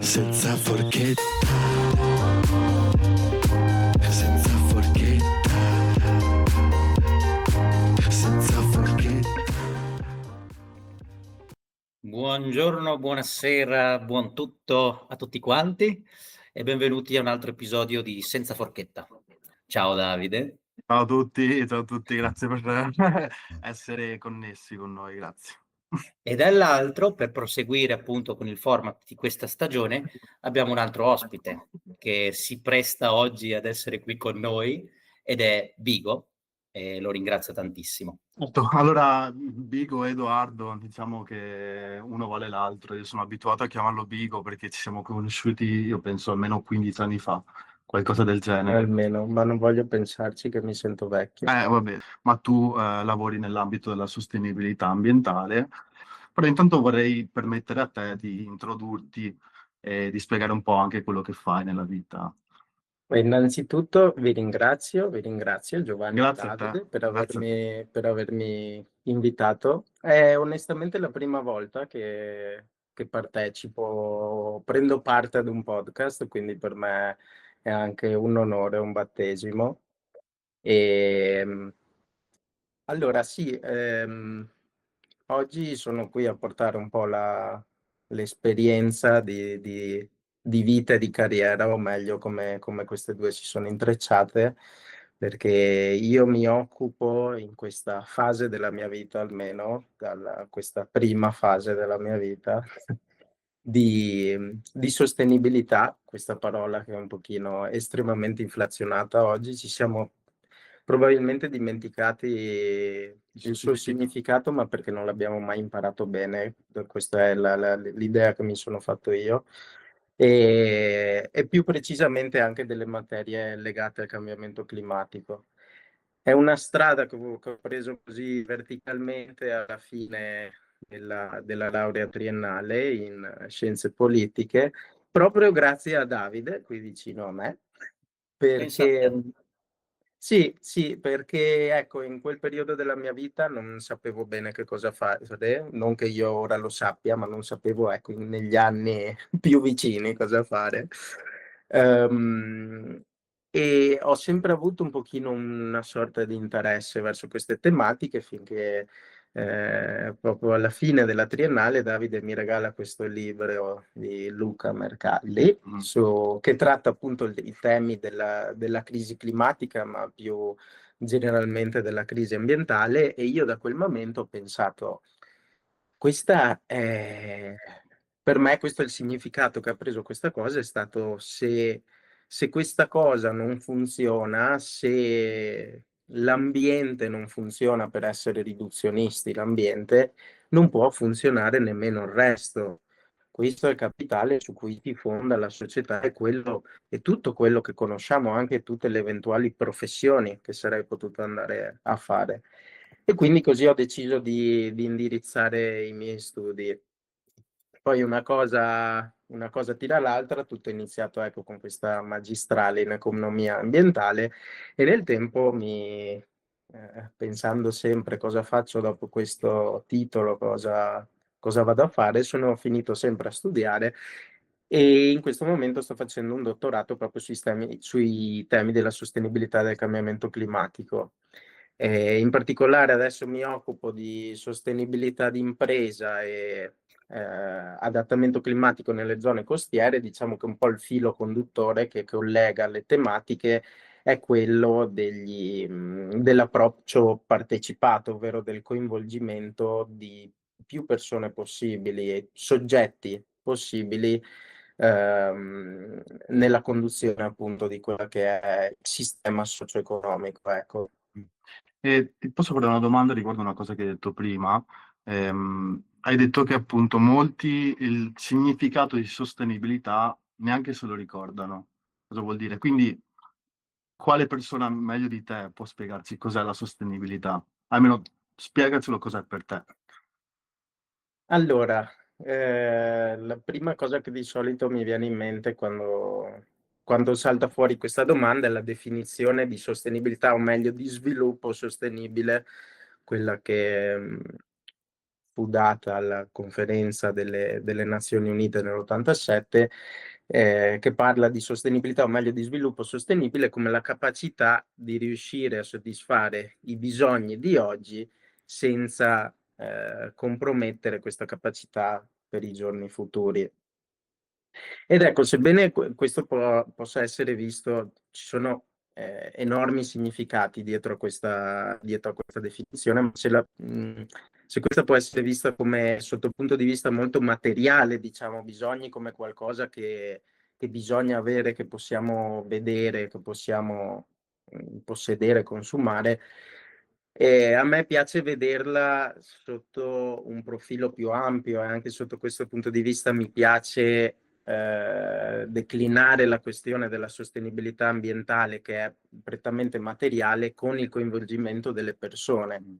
Senza forchetta, senza forchetta, senza forchetta. Buongiorno, buonasera, buon tutto a tutti quanti e benvenuti a un altro episodio di Senza Forchetta. Ciao Davide. Ciao a tutti, grazie per essere connessi con noi, grazie. E dall'altro, per proseguire appunto con il format di questa stagione, abbiamo un altro ospite che si presta oggi ad essere qui con noi ed è Bigo e lo ringrazio tantissimo. Allora, Bigo, Edoardo, diciamo che uno vale l'altro. Io sono abituato a chiamarlo Bigo perché ci siamo conosciuti, io penso, almeno 15 anni fa, qualcosa del genere. Almeno, ma non voglio pensarci che mi sento vecchio. Vabbè, ma tu lavori nell'ambito della sostenibilità ambientale, però intanto vorrei permettere a te di introdurti e di spiegare un po' anche quello che fai nella vita. Innanzitutto vi ringrazio Giovanni e Grazie a te. Davide Grazie. per avermi invitato. È onestamente la prima volta che partecipo, prendo parte ad un podcast, quindi per me è anche un onore, un battesimo. Allora sì, oggi sono qui a portare un po' l'esperienza di vita e di carriera, o meglio come queste due si sono intrecciate, perché io mi occupo in questa fase della mia vita, almeno questa prima fase della mia vita, di sostenibilità, questa parola che è un pochino estremamente inflazionata oggi. Ci siamo probabilmente dimenticati il suo significato, ma perché non l'abbiamo mai imparato bene. Questa è l'idea che mi sono fatto io. E più precisamente anche delle materie legate al cambiamento climatico. È una strada che ho preso così verticalmente alla fine della laurea triennale in scienze politiche, proprio grazie a Davide, qui vicino a me, Pensa a perché te. sì, perché ecco, in quel periodo della mia vita non sapevo bene che cosa fare, non che io ora lo sappia, ma non sapevo, ecco, negli anni più vicini cosa fare. Ehm, e ho sempre avuto un pochino una sorta di interesse verso queste tematiche finché proprio alla fine della triennale Davide mi regala questo libro di Luca Mercalli che tratta appunto i temi della crisi climatica, ma più generalmente della crisi ambientale, e io da quel momento ho pensato, questa è per me questo è il significato che ha preso questa cosa, è stato se questa cosa non funziona, se l'ambiente non funziona per essere riduzionisti, l'ambiente non può funzionare nemmeno il resto. Questo è il capitale su cui si fonda la società e tutto quello che conosciamo, anche tutte le eventuali professioni che sarei potuto andare a fare. E quindi così ho deciso di indirizzare i miei studi. Poi una cosa tira l'altra, tutto è iniziato, ecco, con questa magistrale in economia ambientale, e nel tempo pensando sempre cosa faccio dopo questo titolo, cosa vado a fare, sono finito sempre a studiare, e in questo momento sto facendo un dottorato proprio sui temi della sostenibilità e del cambiamento climatico. In particolare adesso mi occupo di sostenibilità d'impresa e adattamento climatico nelle zone costiere. Diciamo che un po' il filo conduttore che collega le tematiche è quello dell'approccio partecipato, ovvero del coinvolgimento di più persone possibili e soggetti possibili nella conduzione appunto di quello che è il sistema socio-economico, ecco. E ti posso fare una domanda riguardo una cosa che hai detto prima? Hai detto che appunto molti il significato di sostenibilità neanche se lo ricordano. Cosa vuol dire? Quindi quale persona meglio di te può spiegarci cos'è la sostenibilità? Almeno spiegacelo cos'è per te. Allora, la prima cosa che di solito mi viene in mente quando salta fuori questa domanda è la definizione di sostenibilità, o meglio di sviluppo sostenibile, quella che spudata alla conferenza delle Nazioni Unite nell'87, che parla di sostenibilità, o meglio di sviluppo sostenibile, come la capacità di riuscire a soddisfare i bisogni di oggi senza compromettere questa capacità per i giorni futuri. Ed ecco, sebbene questo possa essere visto, ci sono enormi significati dietro a questa definizione, ma se questa può essere vista come, sotto il punto di vista molto materiale, diciamo, bisogni come qualcosa che bisogna avere, che possiamo vedere, che possiamo possedere, consumare, a me piace vederla sotto un profilo più ampio, e anche sotto questo punto di vista mi piace declinare la questione della sostenibilità ambientale, che è prettamente materiale, con il coinvolgimento delle persone,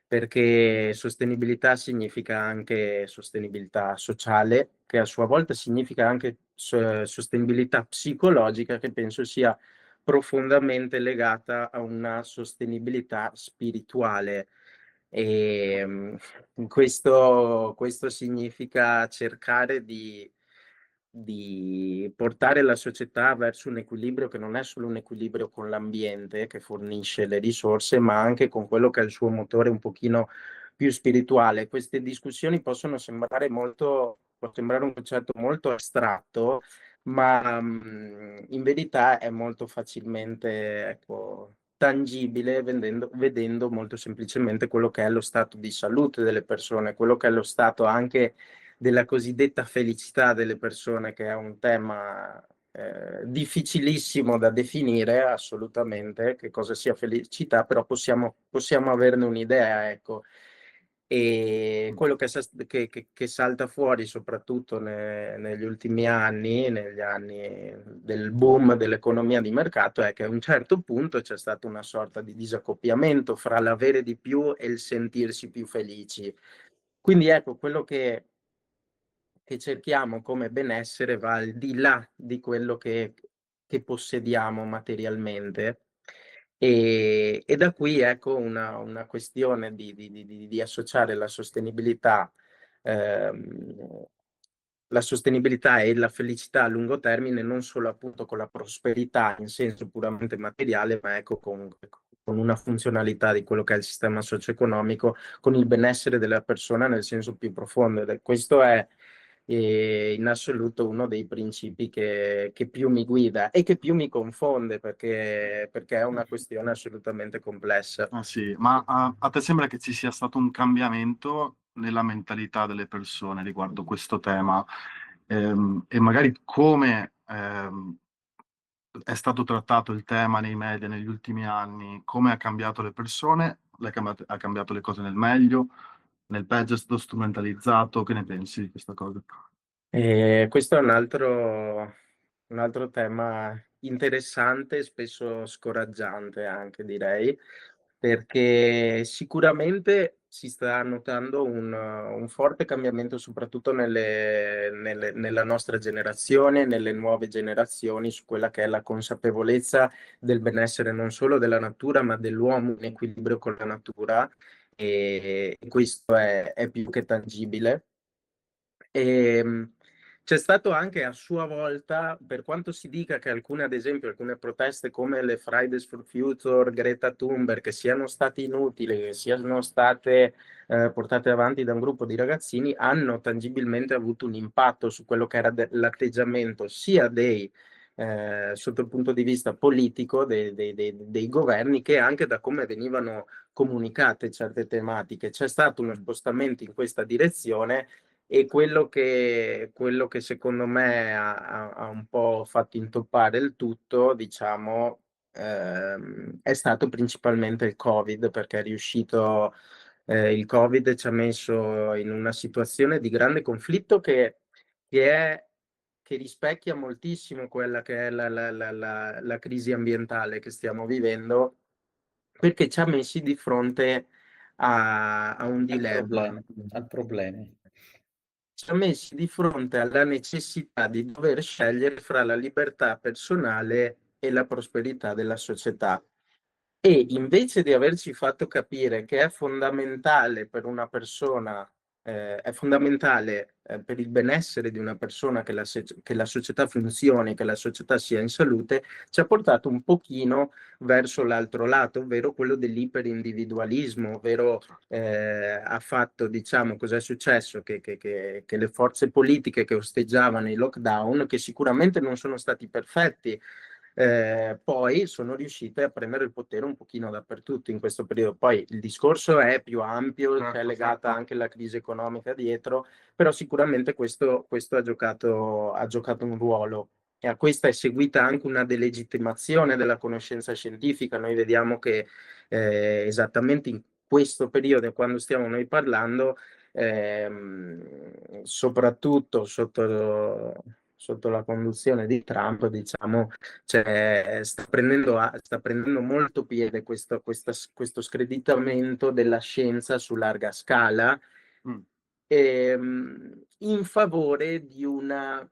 perché sostenibilità significa anche sostenibilità sociale, che a sua volta significa anche sostenibilità psicologica, che penso sia profondamente legata a una sostenibilità spirituale. E questo significa cercare di portare la società verso un equilibrio che non è solo un equilibrio con l'ambiente che fornisce le risorse, ma anche con quello che è il suo motore un pochino più spirituale. Queste discussioni possono sembrare può sembrare un concetto molto astratto, ma in verità è molto facilmente, ecco, tangibile, vedendo molto semplicemente quello che è lo stato di salute delle persone, quello che è lo stato anche della cosiddetta felicità delle persone, che è un tema difficilissimo da definire assolutamente, che cosa sia felicità, però possiamo averne un'idea, ecco. E quello che salta fuori soprattutto negli ultimi anni, negli anni del boom dell'economia di mercato, è che a un certo punto c'è stato una sorta di disaccoppiamento fra l'avere di più e il sentirsi più felici. Quindi ecco, quello che cerchiamo come benessere va al di là di quello che possediamo materialmente, e da qui, ecco, una questione di associare la sostenibilità e la felicità a lungo termine, non solo appunto con la prosperità in senso puramente materiale, ma ecco con una funzionalità di quello che è il sistema socio-economico, con il benessere della persona nel senso più profondo. Questo è in assoluto uno dei principi che più mi guida e che più mi confonde, perché è una questione assolutamente complessa. Ah sì, ma a te sembra che ci sia stato un cambiamento nella mentalità delle persone riguardo questo tema? E magari come è stato trattato il tema nei media negli ultimi anni? Come ha cambiato le persone? Ha cambiato le cose nel meglio, nel peggio? È stato strumentalizzato? Che ne pensi di questa cosa? Questo è un altro tema interessante e spesso scoraggiante anche, direi, perché sicuramente si sta notando un forte cambiamento, soprattutto nella nostra generazione, nelle nuove generazioni, su quella che è la consapevolezza del benessere non solo della natura, ma dell'uomo in equilibrio con la natura, e questo è più che tangibile. C'è stato anche a sua volta, per quanto si dica che ad esempio alcune proteste come le Fridays for Future, Greta Thunberg, che siano state inutili, che siano state portate avanti da un gruppo di ragazzini, hanno tangibilmente avuto un impatto su quello che era l'atteggiamento sia sotto il punto di vista politico dei governi, che anche da come venivano comunicate certe tematiche. C'è stato uno spostamento in questa direzione, e quello che secondo me ha un po' fatto intoppare il tutto, diciamo, è stato principalmente il Covid, perché il Covid ci ha messo in una situazione di grande conflitto che rispecchia moltissimo quella che è la crisi ambientale che stiamo vivendo, perché ci ha messi di fronte a un dilemma. Al problema. Ci ha messi di fronte alla necessità di dover scegliere fra la libertà personale e la prosperità della società. E invece di averci fatto capire che è fondamentale per una persona è fondamentale per il benessere di una persona che la società funzioni, che la società sia in salute, ci ha portato un pochino verso l'altro lato, ovvero quello dell'iperindividualismo, ovvero ha fatto, diciamo, cos'è successo? Che le forze politiche che osteggiavano i lockdown, che sicuramente non sono stati perfetti, poi sono riuscite a prendere il potere un pochino dappertutto in questo periodo. Poi il discorso è più ampio, Certo, c'è legata certo. anche alla crisi economica dietro, però sicuramente questo ha giocato un ruolo. E a questa è seguita anche una delegittimazione della conoscenza scientifica. Noi vediamo che esattamente in questo periodo, quando stiamo noi parlando, soprattutto sotto la conduzione di Trump, diciamo, sta prendendo molto piede questo screditamento della scienza su larga scala, Mm. in favore di una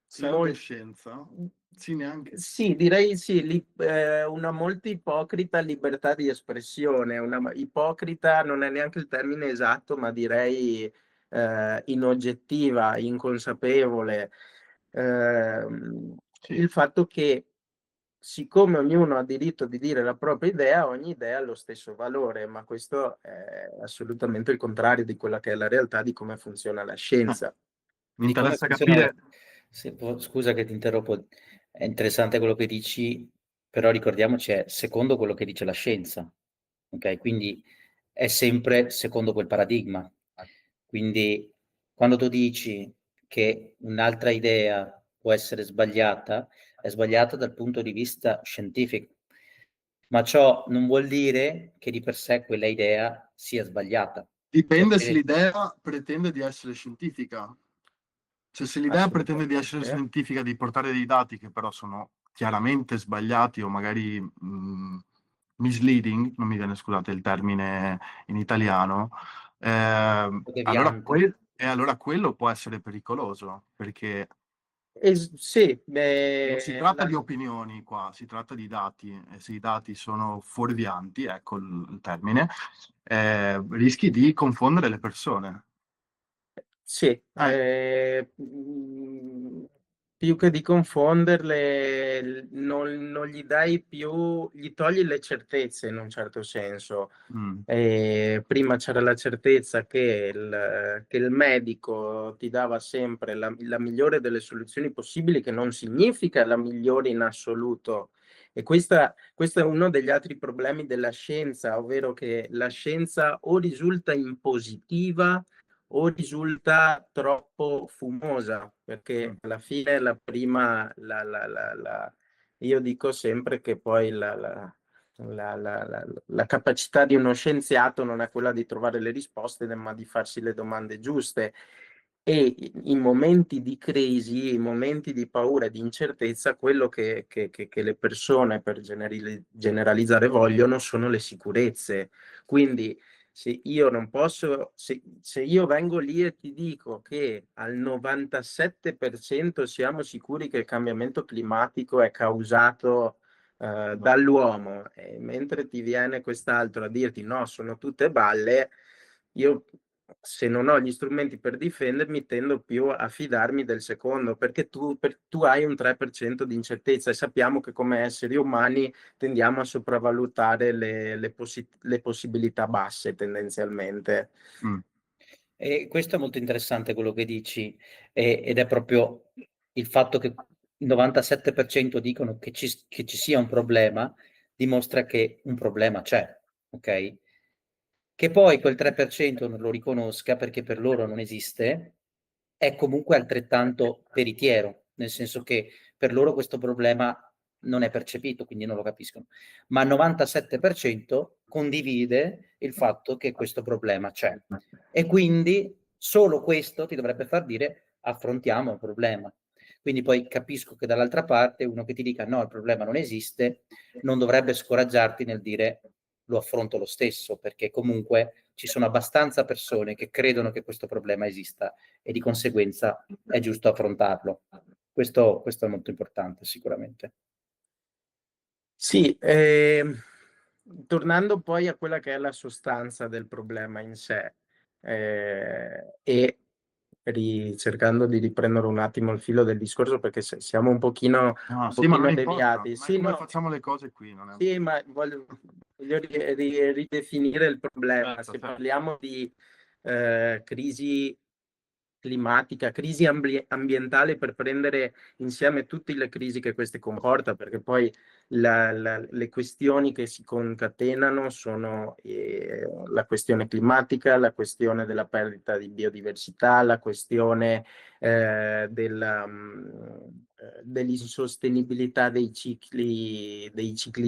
Pseudoscienza? Sì, neanche. sì, direi sì, una molto ipocrita libertà di espressione. Ipocrita non è neanche il termine esatto, ma direi inoggettiva, inconsapevole. Sì. Il fatto che, siccome ognuno ha diritto di dire la propria idea, ogni idea ha lo stesso valore, ma questo è assolutamente il contrario di quella che è la realtà di come funziona la scienza. Mi Di come interessa funziona capire. scusa che ti interrompo, è interessante quello che dici, però ricordiamoci è secondo quello che dice la scienza, ok? Quindi è sempre secondo quel paradigma. Quindi quando tu dici che un'altra idea può essere sbagliata, è sbagliata dal punto di vista scientifico, ma ciò non vuol dire che di per sé quella idea sia sbagliata. Dipende se Perché l'idea pretende di essere scientifica. Cioè, se l'idea pretende di essere Assolutamente. scientifica, di portare dei dati che però sono chiaramente sbagliati o magari misleading, non mi viene, scusate il termine in italiano, allora, devianti. allora quello può essere pericoloso, perché Sì, non si tratta di opinioni qua, si tratta di dati, e se i dati sono fuorvianti, ecco il termine, rischi di confondere le persone. sì, Eh, più che di confonderle, non gli dai più, gli togli le certezze in un certo senso. mm, Prima c'era la certezza che il medico ti dava sempre la migliore delle soluzioni possibili, che non significa la migliore in assoluto. E questo è uno degli altri problemi della scienza, ovvero che la scienza o risulta impositiva o risulta troppo fumosa, mm, perché alla fine io dico sempre che poi la capacità di uno scienziato non è quella di trovare le risposte, ma di farsi le domande giuste. E in momenti di crisi, in momenti di paura e di incertezza, quello che le persone, per generalizzare, vogliono sono le sicurezze. Quindi se io non posso, se io vengo lì e ti dico che al 97% siamo sicuri che il cambiamento climatico è causato dall'uomo, e mentre ti viene quest'altro a dirti no, sono tutte balle, io, se non ho gli strumenti per difendermi, tendo più a fidarmi del secondo, perché tu hai un 3% di incertezza, e sappiamo che come esseri umani tendiamo a sopravvalutare le possibilità basse tendenzialmente. mm. E questo è molto interessante quello che dici, ed è proprio il fatto che il 97% dicono che ci sia un problema, dimostra che un problema c'è, ok? Che poi quel 3% non lo riconosca perché per loro non esiste, è comunque altrettanto veritiero, nel senso che per loro questo problema non è percepito, quindi non lo capiscono. Ma il 97% condivide il fatto che questo problema c'è. E quindi solo questo ti dovrebbe far dire affrontiamo il problema. Quindi poi capisco che dall'altra parte uno che ti dica no, il problema non esiste, non dovrebbe scoraggiarti nel dire lo affronto lo stesso, perché comunque ci sono abbastanza persone che credono che questo problema esista e di conseguenza è giusto affrontarlo. Questo è molto importante sicuramente. Sì, tornando poi a quella che è la sostanza del problema in sé, e cercando di riprendere un attimo il filo del discorso, perché siamo un pochino No, sì, ma non importa, deviati. ma è Sì, come no, facciamo le cose qui, non è... sì, ma voglio ridefinire il problema. Certo, Se certo. parliamo di crisi climatica, crisi ambientale, per prendere insieme tutte le crisi che queste comporta, perché poi le questioni che si concatenano sono la questione climatica, la questione della perdita di biodiversità, la questione dell'insostenibilità dei cicli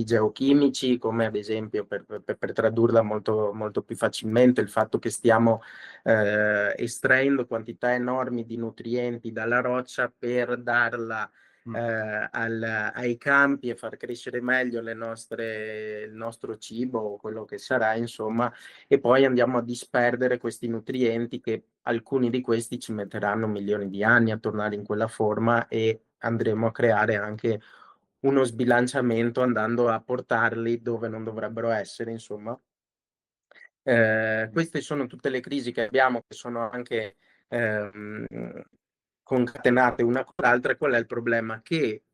geochimici, come ad esempio, per tradurla molto, molto più facilmente, il fatto che stiamo estraendo quantità enormi di nutrienti dalla roccia per darla ai campi e far crescere meglio il nostro cibo o quello che sarà, insomma, e poi andiamo a disperdere questi nutrienti, che alcuni di questi ci metteranno milioni di anni a tornare in quella forma, e andremo a creare anche uno sbilanciamento andando a portarli dove non dovrebbero essere, insomma. Queste sono tutte le crisi che abbiamo, che sono anche ehm, concatenate una con l'altra. Qual è il problema? Che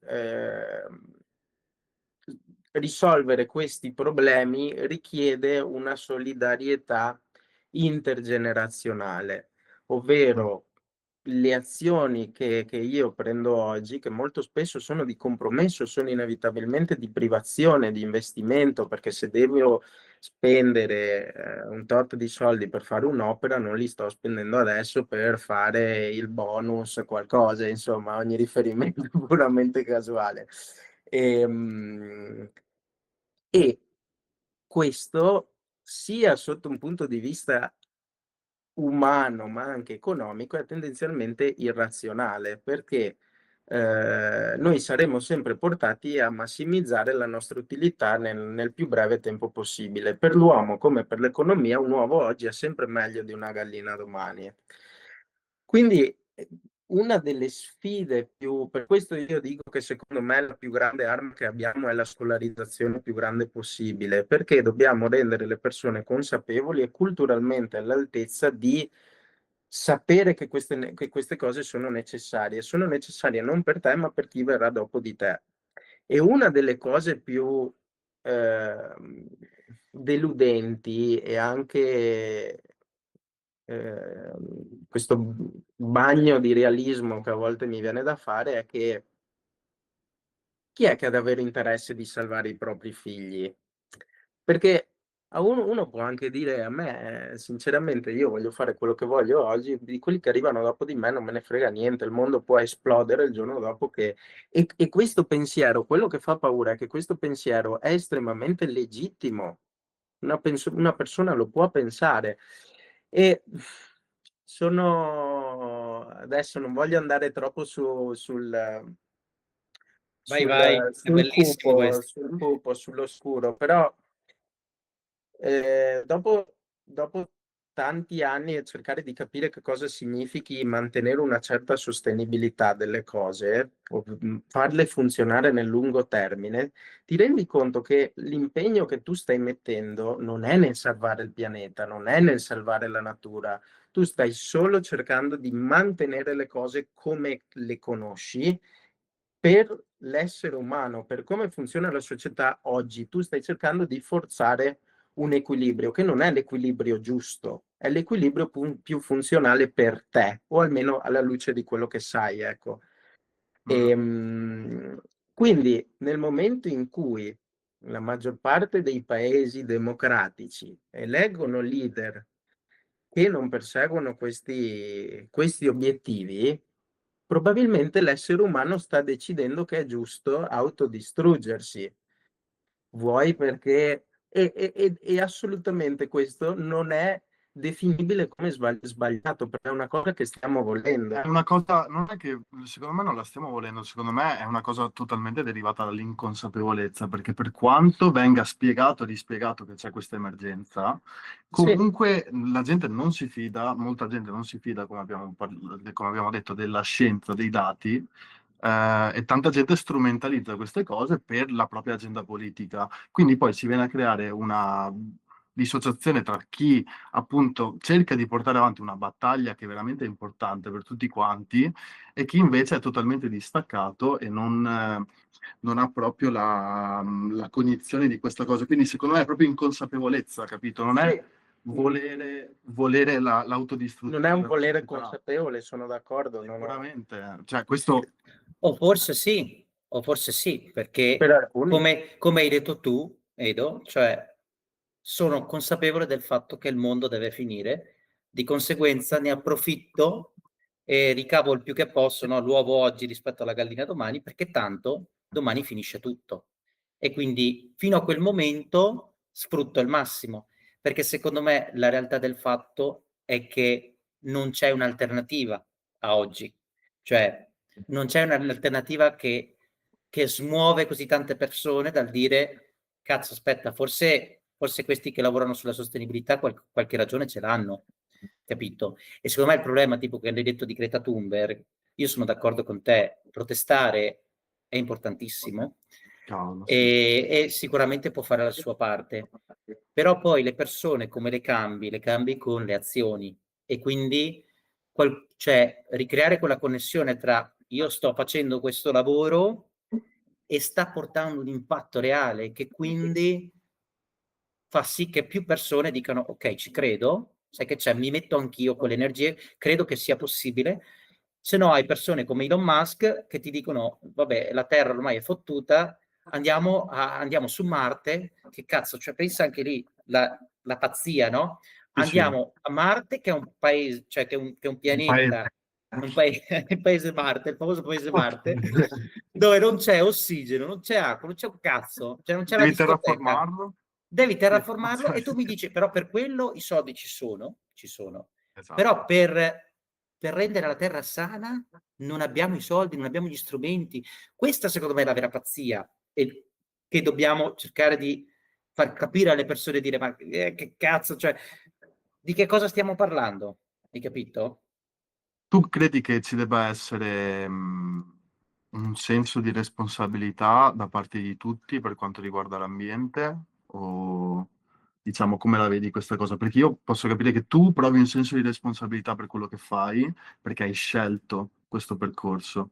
risolvere questi problemi richiede una solidarietà intergenerazionale, ovvero le azioni che io prendo oggi, che molto spesso sono di compromesso, sono inevitabilmente di privazione, di investimento, perché se devo spendere un tot di soldi per fare un'opera, non li sto spendendo adesso per fare il bonus, qualcosa, insomma, ogni riferimento è puramente casuale. E questo, sia sotto un punto di vista umano, ma anche economico, è tendenzialmente irrazionale, perché noi saremo sempre portati a massimizzare la nostra utilità nel più breve tempo possibile. Per l'uomo, come per l'economia, un uovo oggi è sempre meglio di una gallina domani. Quindi una delle sfide per questo io dico che secondo me la più grande arma che abbiamo è la scolarizzazione più grande possibile, perché dobbiamo rendere le persone consapevoli e culturalmente all'altezza di sapere che queste cose sono necessarie non per te, ma per chi verrà dopo di te. E una delle cose più deludenti, e anche questo bagno di realismo che a volte mi viene da fare, è che chi è che ha davvero interesse di salvare i propri figli? Perché a uno può anche dire: a me sinceramente io voglio fare quello che voglio oggi, di quelli che arrivano dopo di me non me ne frega niente, il mondo può esplodere il giorno dopo che... E questo pensiero, quello che fa paura è che questo pensiero è estremamente legittimo, una persona lo può pensare. E adesso non voglio andare troppo Vai, vai, è bellissimo questo. sul cupo, sull'oscuro, però dopo tanti anni a cercare di capire che cosa significhi mantenere una certa sostenibilità delle cose, o farle funzionare nel lungo termine, ti rendi conto che l'impegno che tu stai mettendo non è nel salvare il pianeta, non è nel salvare la natura, tu stai solo cercando di mantenere le cose come le conosci. Per l'essere umano, per come funziona la società oggi, tu stai cercando di forzare un equilibrio che non è l'equilibrio giusto, è l'equilibrio più funzionale per te, o almeno alla luce di quello che sai, ecco. Quindi nel momento in cui la maggior parte dei paesi democratici eleggono leader che non perseguono questi obiettivi, probabilmente l'essere umano sta decidendo che è giusto autodistruggersi. Vuoi perché... E assolutamente questo non è definibile come sbagliato, perché è una cosa che stiamo volendo. È una cosa, non è che secondo me non la stiamo volendo, secondo me è una cosa totalmente derivata dall'inconsapevolezza, perché per quanto venga spiegato e rispiegato che c'è questa emergenza, Sì, comunque la gente non si fida, molta gente non si fida, come abbiamo detto, della scienza, dei dati, e tanta gente strumentalizza queste cose per la propria agenda politica. Quindi poi si viene a creare dissociazione tra chi appunto cerca di portare avanti una battaglia che è veramente importante per tutti quanti e chi invece è totalmente distaccato e non ha proprio la cognizione di questa cosa. Quindi secondo me è proprio inconsapevolezza, capito? Non è Sì. volere l'autodistruzione. Non è un volere della società. consapevole, sono d'accordo. Sicuramente, cioè questo O forse sì, Per perché alcuni. come hai detto tu, Edo, cioè sono consapevole del fatto che il mondo deve finire, di conseguenza ne approfitto e ricavo il più che posso, no, l'uovo oggi rispetto alla gallina domani, perché tanto domani finisce tutto. E quindi fino a quel momento sfrutto il massimo, perché secondo me la realtà del fatto è che non c'è un'alternativa a oggi. Cioè, non c'è un'alternativa che smuove così tante persone dal dire, cazzo, aspetta, forse questi che lavorano sulla sostenibilità qualche ragione ce l'hanno, capito? E secondo me il problema, tipo che hai detto di Greta Thunberg, io sono d'accordo con te, protestare è importantissimo cavolo, sì. e sicuramente può fare la sua parte, però poi le persone come le cambi con le azioni e quindi cioè ricreare quella connessione tra io sto facendo questo lavoro e sta portando un impatto reale che quindi fa sì che più persone dicano ok, ci credo, sai che c'è, mi metto anch'io con le energie, credo che sia possibile. Se no hai persone come Elon Musk che ti dicono vabbè, la Terra ormai è fottuta, andiamo su Marte, che cazzo, cioè pensa anche lì la pazzia, no? Sì, sì. Andiamo a Marte, che è un paese, cioè che è un Un paese. pianeta, il paese Marte, il famoso paese Marte, dove non c'è ossigeno, non c'è acqua, non c'è un cazzo, cioè non c'è la Devi discoteca. terraformarlo? Devi terraformarlo e tu mi dici, però per quello i soldi ci sono, Esatto. però per rendere la terra sana non abbiamo i soldi, non abbiamo gli strumenti. Questa secondo me è la vera pazzia e che dobbiamo cercare di far capire alle persone e dire ma che cazzo, cioè di che cosa stiamo parlando? Hai capito? Tu credi che ci debba essere un senso di responsabilità da parte di tutti per quanto riguarda l'ambiente? O diciamo come la vedi questa cosa? Perché io posso capire che tu provi un senso di responsabilità per quello che fai, perché hai scelto questo percorso,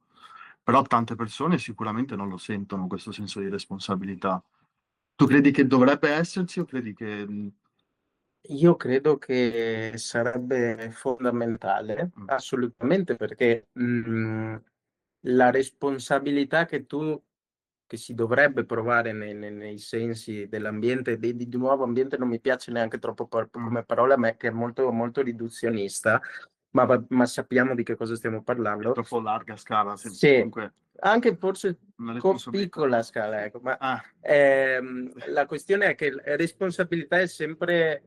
però tante persone sicuramente non lo sentono questo senso di responsabilità. Tu credi che dovrebbe esserci o credi che... Io credo che sarebbe fondamentale, assolutamente, perché la responsabilità che si dovrebbe provare nei sensi dell'ambiente, di nuovo ambiente non mi piace neanche troppo come parola, ma che è molto, molto riduzionista, ma sappiamo di che cosa stiamo È parlando. troppo larga scala, Sì, comunque anche forse una con responsabilità. piccola scala, ecco, ma Ah, la questione è che la responsabilità è sempre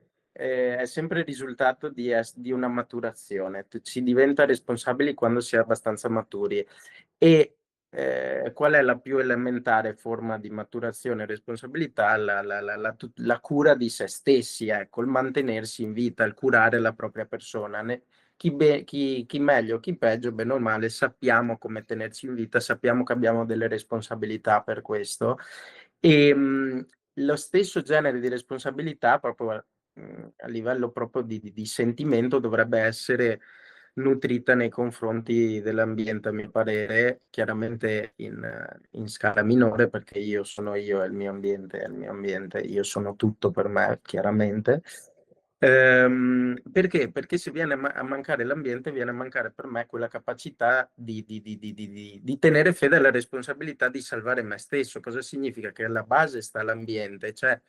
risultato di una maturazione. Si diventa responsabili quando si è abbastanza maturi. E qual è la più elementare forma di maturazione e responsabilità? La cura di se stessi, ecco, il mantenersi in vita, il curare la propria persona. Chi meglio, chi peggio, bene o male, sappiamo come tenerci in vita, sappiamo che abbiamo delle responsabilità per questo. E lo stesso genere di responsabilità, proprio a livello proprio di sentimento, dovrebbe essere nutrita nei confronti dell'ambiente, a mio parere, chiaramente in scala minore, perché io sono io e il mio ambiente è il mio ambiente, io sono tutto per me, chiaramente. Perché? Perché se viene a mancare l'ambiente, viene a mancare per me quella capacità di tenere fede alla responsabilità di salvare me stesso. Cosa significa? Che alla base sta l'ambiente, cioè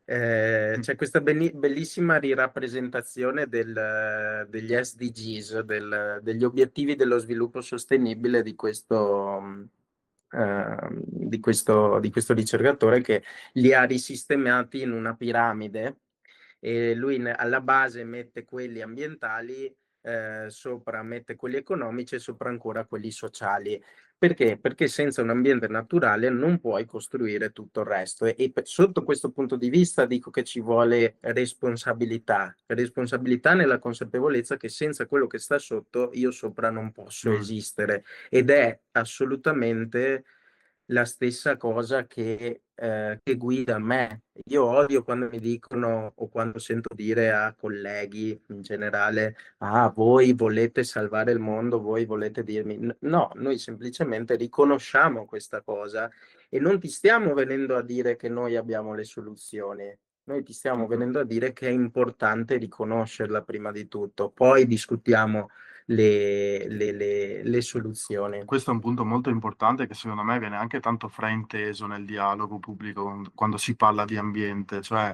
c'è questa bellissima rirappresentazione degli SDGs, degli obiettivi dello sviluppo sostenibile di questo ricercatore che li ha risistemati in una piramide e lui alla base mette quelli ambientali, sopra mette quelli economici e sopra ancora quelli sociali. Perché? Perché senza un ambiente naturale non puoi costruire tutto il resto e sotto questo punto di vista dico che ci vuole responsabilità nella consapevolezza che senza quello che sta sotto io sopra non posso esistere ed è assolutamente la stessa cosa che guida me. Io odio quando mi dicono o quando sento dire a colleghi in generale: "Ah, voi volete salvare il mondo, voi volete dirmi" no, noi semplicemente riconosciamo questa cosa e non ti stiamo venendo a dire che noi abbiamo le soluzioni. Noi ti stiamo Mhm. venendo a dire che è importante riconoscerla prima di tutto, poi discutiamo le soluzioni. Questo è un punto molto importante che secondo me viene anche tanto frainteso nel dialogo pubblico quando si parla di ambiente, cioè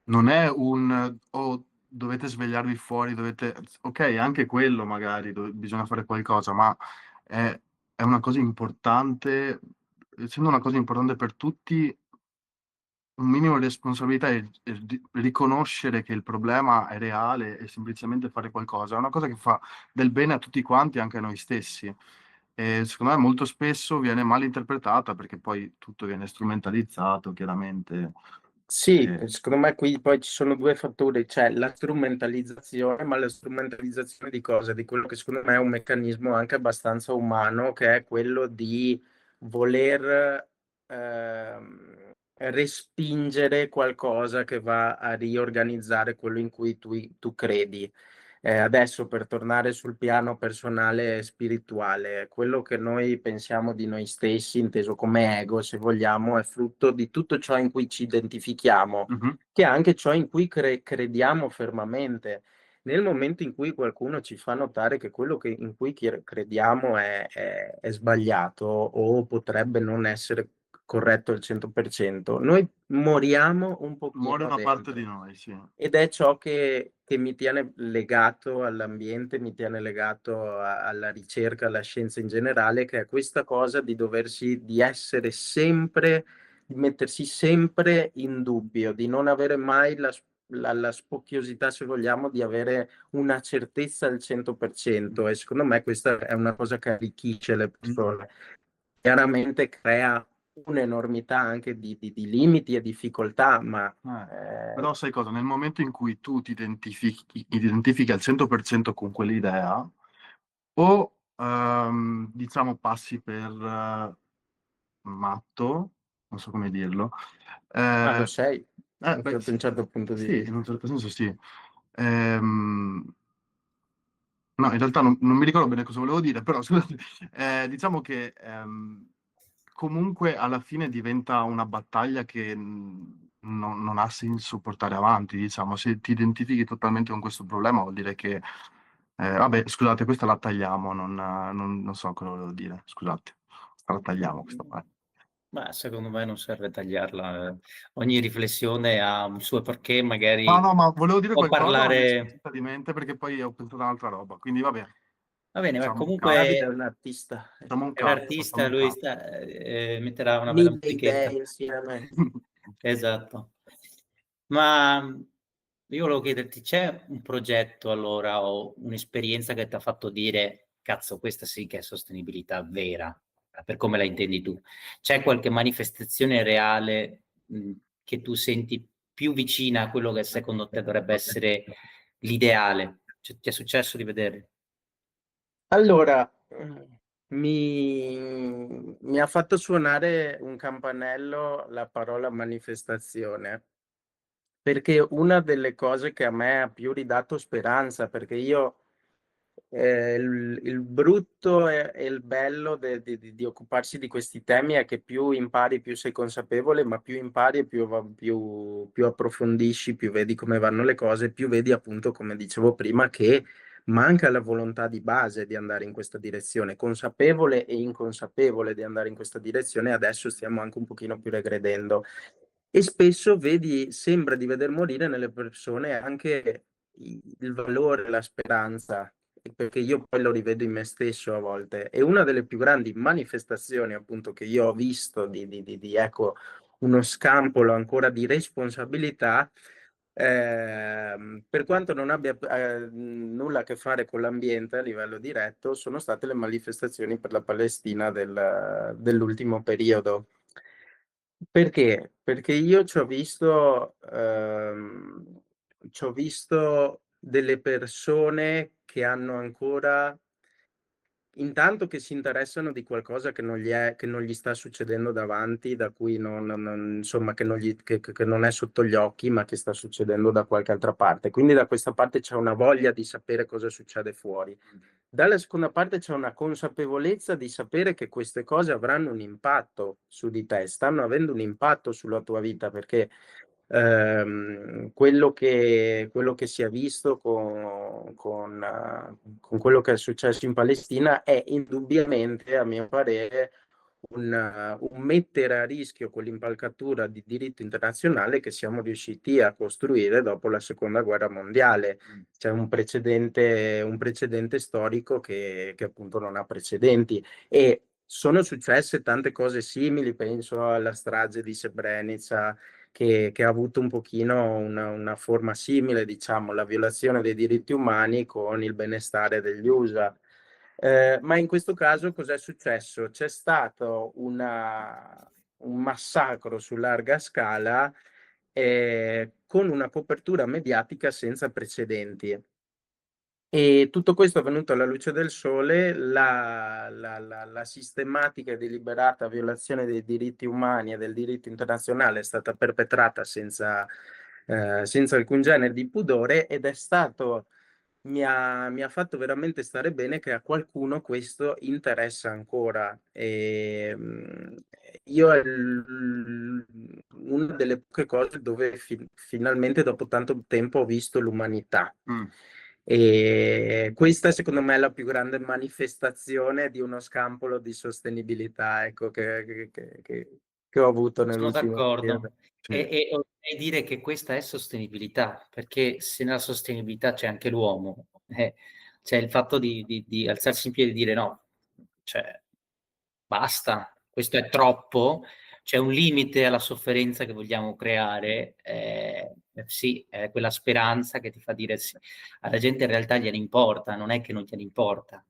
non è un "oh, dovete svegliarvi fuori, dovete". Ok, anche quello magari bisogna fare qualcosa, ma è una cosa importante, essendo una cosa importante per tutti, un minimo di responsabilità è riconoscere che il problema è reale e semplicemente fare qualcosa. È una cosa che fa del bene a tutti quanti, anche a noi stessi. E secondo me molto spesso viene mal interpretata perché poi tutto viene strumentalizzato, chiaramente. Sì, E- secondo me qui poi ci sono 2 fattori, c'è la strumentalizzazione, ma la strumentalizzazione di cosa? Di quello che secondo me è un meccanismo anche abbastanza umano, che è quello di voler, respingere qualcosa che va a riorganizzare quello in cui tu credi. Adesso per tornare sul piano personale e spirituale, quello che noi pensiamo di noi stessi, inteso come ego, se vogliamo, è frutto di tutto ciò in cui ci identifichiamo, Mhm. che è anche ciò in cui crediamo fermamente. Nel momento in cui qualcuno ci fa notare che quello in cui crediamo è sbagliato o potrebbe non essere corretto al 100%, noi moriamo un Muore pochino una parte di dentro. noi, sì. Ed è ciò che mi tiene legato all'ambiente, mi tiene legato alla ricerca, alla scienza in generale, che è questa cosa di essere sempre, di mettersi sempre in dubbio, di non avere mai la spocchiosità, se vogliamo, di avere una certezza al 100%, e secondo me questa è una cosa che arricchisce le Mm. persone. Chiaramente crea un'enormità anche di limiti e difficoltà, ma Però sai cosa? Nel momento in cui tu ti identifichi al 100% con quell'idea, o diciamo passi per matto, non so come dirlo. ah, lo Eh, sei, beh, sotto un certo punto di sì, in un vista. certo senso sì. Ehm, no, in realtà non mi ricordo bene cosa volevo dire, però scusate, diciamo che comunque alla fine diventa una battaglia che non ha senso portare avanti, diciamo. Se ti identifichi totalmente con questo problema vuol dire che... vabbè, scusate, questa la tagliamo, non so cosa volevo dire, scusate. La tagliamo questa parte. Ma secondo me non serve tagliarla. Ogni riflessione ha un suo perché, No, magari no, ma volevo dire può qualcosa, ma mi è parlare. sfuggita di mente perché poi ho pensato a un'altra roba. Quindi vabbè, Va bene, ma facciamo un cut. Davide è comunque un artista, Facciamo un è un cut, facciamo artista, un lui cut. sta metterà una bella mille idee musichetta. insieme. Esatto. Ma, io volevo chiederti, c'è un progetto allora o un'esperienza che t'ha fatto dire: "Cazzo, questa sì che è sostenibilità vera", per come la intendi tu. C'è qualche manifestazione reale, che tu senti più vicina a quello che secondo te dovrebbe essere l'ideale? Cioè, ti è successo di vederlo? Allora, mi ha fatto suonare un campanello la parola manifestazione, perché una delle cose che a me ha più ridato speranza, perché io il brutto e il bello di occuparsi di questi temi è che più impari, più sei consapevole, ma più impari e più approfondisci, più vedi come vanno le cose, più vedi appunto, come dicevo prima, che manca la volontà di base di andare in questa direzione, consapevole e inconsapevole di andare in questa direzione, adesso stiamo anche un pochino più regredendo. E spesso sembra di veder morire nelle persone anche il valore, la speranza, perché io poi lo rivedo in me stesso a volte. E una delle più grandi manifestazioni, appunto, che io ho visto ecco, uno scampolo ancora di responsabilità, per quanto non abbia nulla a che fare con l'ambiente a livello diretto, sono state le manifestazioni per la Palestina dell'ultimo periodo. Perché? Perché io c'ho visto delle persone che hanno ancora intanto che si interessano di qualcosa che non gli sta succedendo davanti, da cui insomma, che non è sotto gli occhi, ma che sta succedendo da qualche altra parte. Quindi da questa parte c'è una voglia di sapere cosa succede fuori. Dalla seconda parte c'è una consapevolezza di sapere che queste cose avranno un impatto su di te, stanno avendo un impatto sulla tua vita, perché quello che si è visto con quello che è successo in Palestina è indubbiamente, a mio parere, un mettere a rischio quell'impalcatura di diritto internazionale che siamo riusciti a costruire dopo la seconda guerra mondiale. C'è un precedente storico che appunto non ha precedenti, e sono successe tante cose simili, penso alla strage di Srebrenica, che ha avuto un pochino una forma simile, diciamo, la violazione dei diritti umani con il benestare degli USA. Ma in questo caso cos'è successo? C'è stato un massacro su larga scala, con una copertura mediatica senza precedenti. E tutto questo è venuto alla luce del sole, la sistematica e deliberata violazione dei diritti umani e del diritto internazionale è stata perpetrata senza alcun genere di pudore, ed è stato, mi ha fatto veramente stare bene che a qualcuno questo interessa ancora. Io è una delle poche cose dove finalmente dopo tanto tempo ho visto l'umanità. E questa secondo me è la più grande manifestazione di uno scampolo di sostenibilità, ecco, che ho avuto Sono nell'ultimo periodo. d'accordo. E oserei dire che questa è sostenibilità, perché se nella sostenibilità c'è anche l'uomo, c'è il fatto di alzarsi in piedi e dire no, cioè basta, questo è troppo, c'è un limite alla sofferenza che vogliamo creare, sì, è quella speranza che ti fa dire sì. Alla gente in realtà gliene importa, non è che non gliene importa,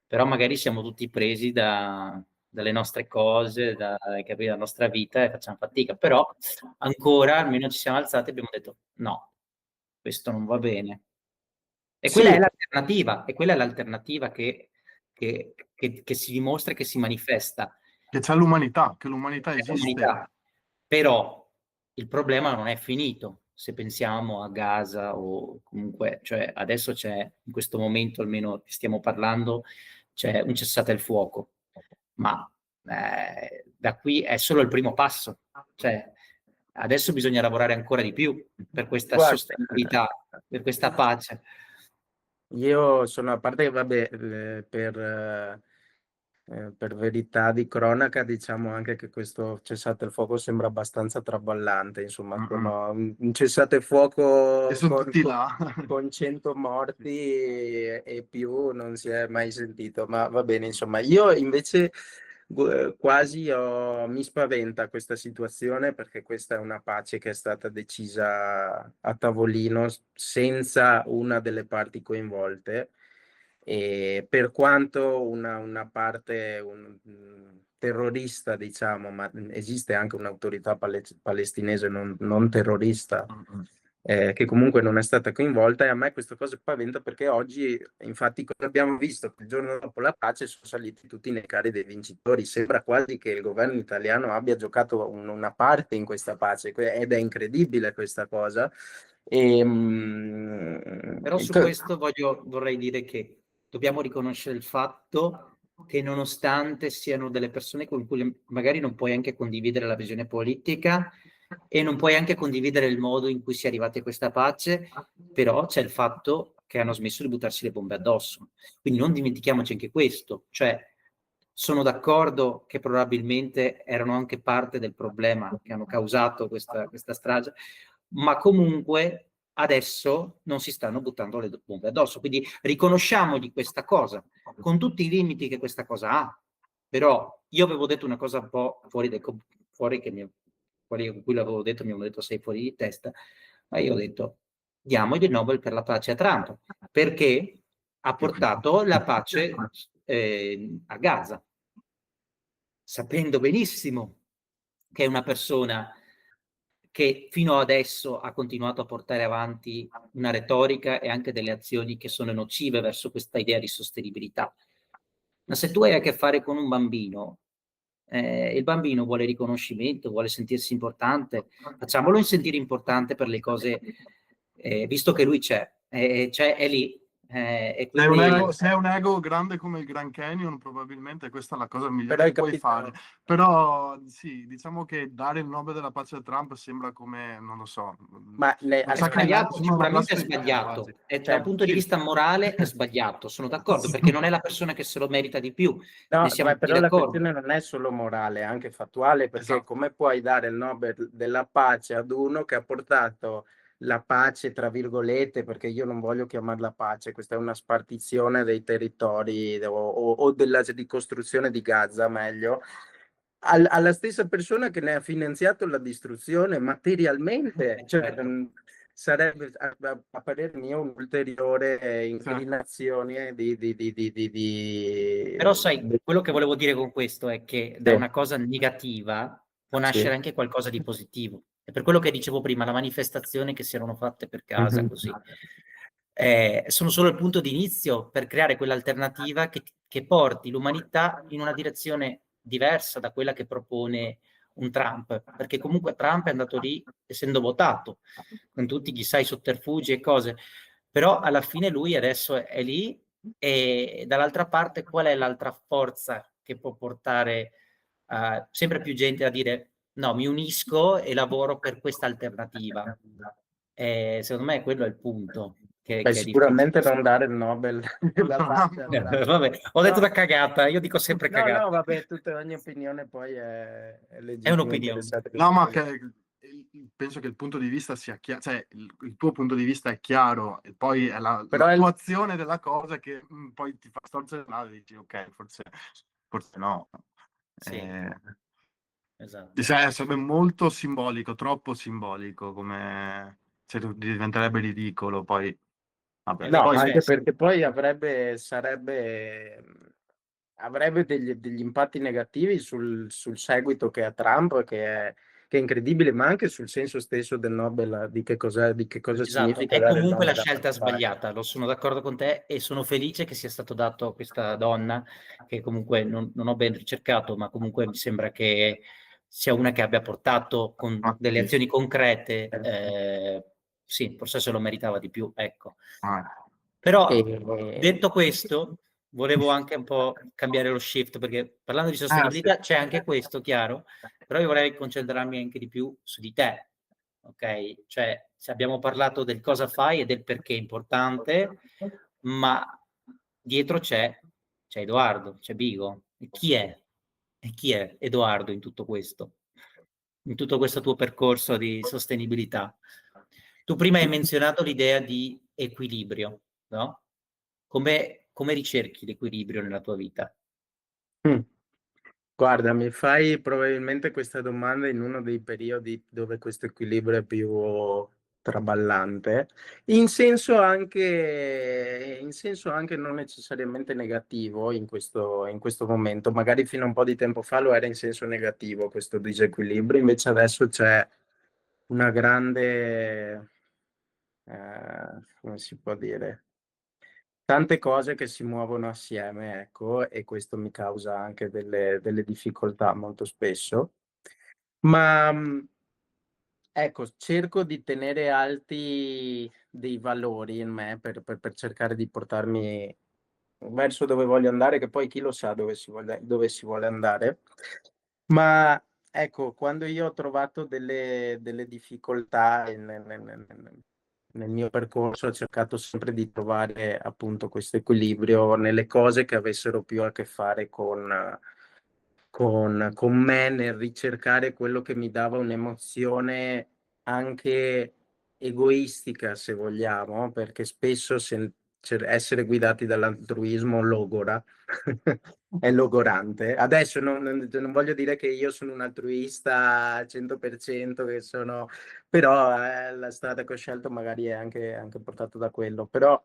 però magari siamo tutti presi dalle nostre cose, dalla nostra vita, e facciamo fatica. Però ancora, almeno ci siamo alzati e abbiamo detto no, questo non va bene. E quella Sì, è l'alternativa che si dimostra e che si manifesta. Che c'è l'umanità, che l'umanità C'è esiste. l'umanità. Però il problema non è finito, se pensiamo a Gaza o comunque, cioè adesso c'è, in questo momento almeno che stiamo parlando, c'è un cessate il fuoco, ma da qui è solo il primo passo, cioè adesso bisogna lavorare ancora di più per questa guarda, sostenibilità, per questa pace. io sono, a parte che vabbè, per verità di cronaca, diciamo anche che questo cessate il fuoco sembra abbastanza traballante, insomma, sono un cessate il fuoco E sono tutti là. con 100 morti e più non si è mai sentito, ma va bene, insomma. Io invece quasi mi spaventa questa situazione, perché questa è una pace che è stata decisa a tavolino senza una delle parti coinvolte. E per quanto una parte terrorista, diciamo, ma esiste anche un'autorità palestinese non terrorista, che comunque non è stata coinvolta, e a me questa cosa spaventa, perché oggi, infatti, cosa abbiamo visto? Il giorno dopo la pace sono saliti tutti nei carri dei vincitori. Sembra quasi che il governo italiano abbia giocato una parte in questa pace, ed è incredibile questa cosa. Però su questo vorrei dire che dobbiamo riconoscere il fatto che, nonostante siano delle persone con cui magari non puoi anche condividere la visione politica e non puoi anche condividere il modo in cui si è arrivati a questa pace, però c'è il fatto che hanno smesso di buttarsi le bombe addosso. Quindi non dimentichiamoci anche questo, cioè sono d'accordo che probabilmente erano anche parte del problema che hanno causato questa strage, ma comunque adesso non si stanno buttando le bombe addosso. Quindi riconosciamogli questa cosa, con tutti i limiti che questa cosa ha. Però io avevo detto una cosa un po' fuori con cui l'avevo detto, mi hanno detto sei fuori di testa, ma io ho detto diamogli il Nobel per la pace a Trump, perché ha portato la pace a Gaza, sapendo benissimo che è una persona che fino adesso ha continuato a portare avanti una retorica e anche delle azioni che sono nocive verso questa idea di sostenibilità. Ma se tu hai a che fare con un bambino, il bambino vuole riconoscimento, vuole sentirsi importante, facciamolo sentire importante per le cose, visto che lui c'è, è lì, e quindi... Se hai un ego grande come il Grand Canyon, probabilmente questa è la cosa migliore Però hai che puoi capito, fare. Però sì, diciamo che dare il Nobel della pace a Trump sembra come, non lo so, ma non È sa che sbagliato, sembra una sicuramente è blasfemia sbagliato. quasi. E da un cioè, punto di Sì. vista morale è sbagliato, sono d'accordo, perché non è la persona che se lo merita di più, no, ne siamo ma tutti però la d'accordo. questione non è solo morale, è anche fattuale, perché Esatto. come puoi dare il Nobel della pace ad uno che ha portato la pace, tra virgolette, perché io non voglio chiamarla pace, questa è una spartizione dei territori o della ricostruzione di Gaza, meglio, alla stessa persona che ne ha finanziato la distruzione materialmente, cioè, Certo. sarebbe a parer mio un'ulteriore inclinazione Però sai, quello che volevo dire con questo è che da sì, una cosa negativa può sì. nascere anche qualcosa di positivo. E per quello che dicevo prima, la manifestazione che si erano fatte per casa, Mhm. così, sono solo il punto di inizio per creare quell'alternativa che porti l'umanità in una direzione diversa da quella che propone un Trump, perché comunque Trump è andato lì essendo votato, con tutti chissà i sotterfugi e cose, però alla fine lui adesso è lì e dall'altra parte qual è l'altra forza che può portare sempre più gente a dire no, mi unisco e lavoro per questa alternativa. Secondo me quello è il punto Beh, che è difficile. sicuramente non dare il Nobel della pace a Trump. Vabbè, ho detto No, una cagata, io dico sempre no, no, cagata. vabbè, ogni opinione poi è È legittima e un'opinione. interessante. No, ma penso che il punto di vista sia chiaro, cioè il tuo punto di vista è chiaro, e poi è Però l'attuazione della cosa che poi ti fa storcere il naso e dici ok, forse no. Sì, Eh, esatto. sarebbe molto simbolico, troppo simbolico, come diventerebbe ridicolo, poi vabbè, no, poi anche Sì. perché poi avrebbe degli impatti negativi sul seguito che ha Trump, che è incredibile, ma anche sul senso stesso del Nobel, di che cosa Esatto, significa è dare il comunque la Nobel alla scelta pace. sbagliata, lo sono d'accordo con te e sono felice che sia stato dato a questa donna che comunque non ho ben ricercato, ma comunque mi sembra che sia una che abbia portato con delle azioni concrete, sì, forse se lo meritava di più, ecco. E, Però detto questo, volevo anche un po' cambiare lo shift, perché parlando di sì. sostenibilità c'è anche questo, chiaro, però io vorrei concentrarmi anche di più su di te, ok? Cioè, se abbiamo parlato del cosa fai e del perché è importante, ma dietro c'è Edoardo, c'è Bigo. E chi è? E chi è Edoardo in tutto questo? In tutto questo tuo percorso di sostenibilità? Tu prima hai menzionato l'idea di equilibrio, no? Come ricerchi l'equilibrio nella tua vita? Mm. Guarda, mi fai probabilmente questa domanda in uno dei periodi dove questo equilibrio è più traballante, in senso anche non necessariamente negativo in questo momento. Magari fino a un po' di tempo fa lo era in senso negativo questo disequilibrio, invece adesso c'è una grande, come si può dire? Tante cose che si muovono assieme, ecco, e questo mi causa anche delle difficoltà molto spesso. Ma ecco, cerco di tenere alti dei valori in me per cercare di portarmi verso dove voglio andare, che poi chi lo sa dove si vuole andare. Ma ecco, quando io ho trovato delle difficoltà nel mio percorso, ho cercato sempre di trovare appunto questo equilibrio nelle cose che avessero più a che fare con me, nel ricercare quello che mi dava un'emozione anche egoistica, se vogliamo, perché spesso essere guidati dall'altruismo logora, è logorante. Adesso non voglio dire che io sono un altruista al 100%, però la strada che ho scelto magari è anche portata da quello. Però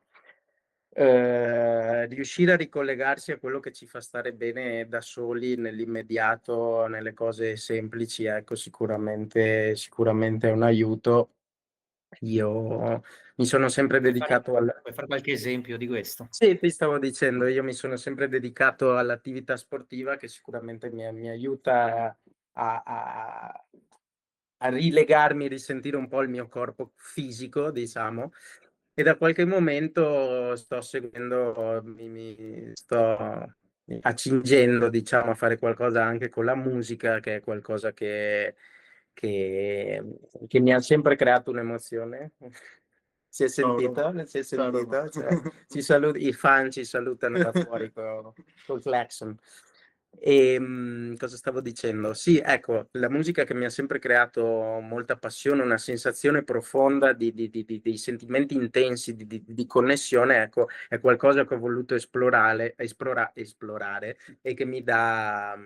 riuscire a ricollegarsi a quello che ci fa stare bene da soli nell'immediato, nelle cose semplici, ecco, sicuramente è un aiuto. Io mi sono sempre dedicato Puoi fare qualche esempio di questo? Sì, ti stavo dicendo, io mi sono sempre dedicato all'attività sportiva che sicuramente mi aiuta a a rilegarmi, risentire un po' il mio corpo fisico, diciamo, e da qualche momento sto seguendo, mi sto accingendo, diciamo, a fare qualcosa anche con la musica, che è qualcosa che che mi ha sempre creato un'emozione. Si è Ciao, sentito? Si è ciao Roma. sentito? Cioè, i fan ci salutano da fuori col clacson. Cosa stavo dicendo? Sì, ecco, la musica che mi ha sempre creato molta passione, una sensazione profonda dei sentimenti intensi di connessione, ecco, è qualcosa che ho voluto esplorare e che mi dà,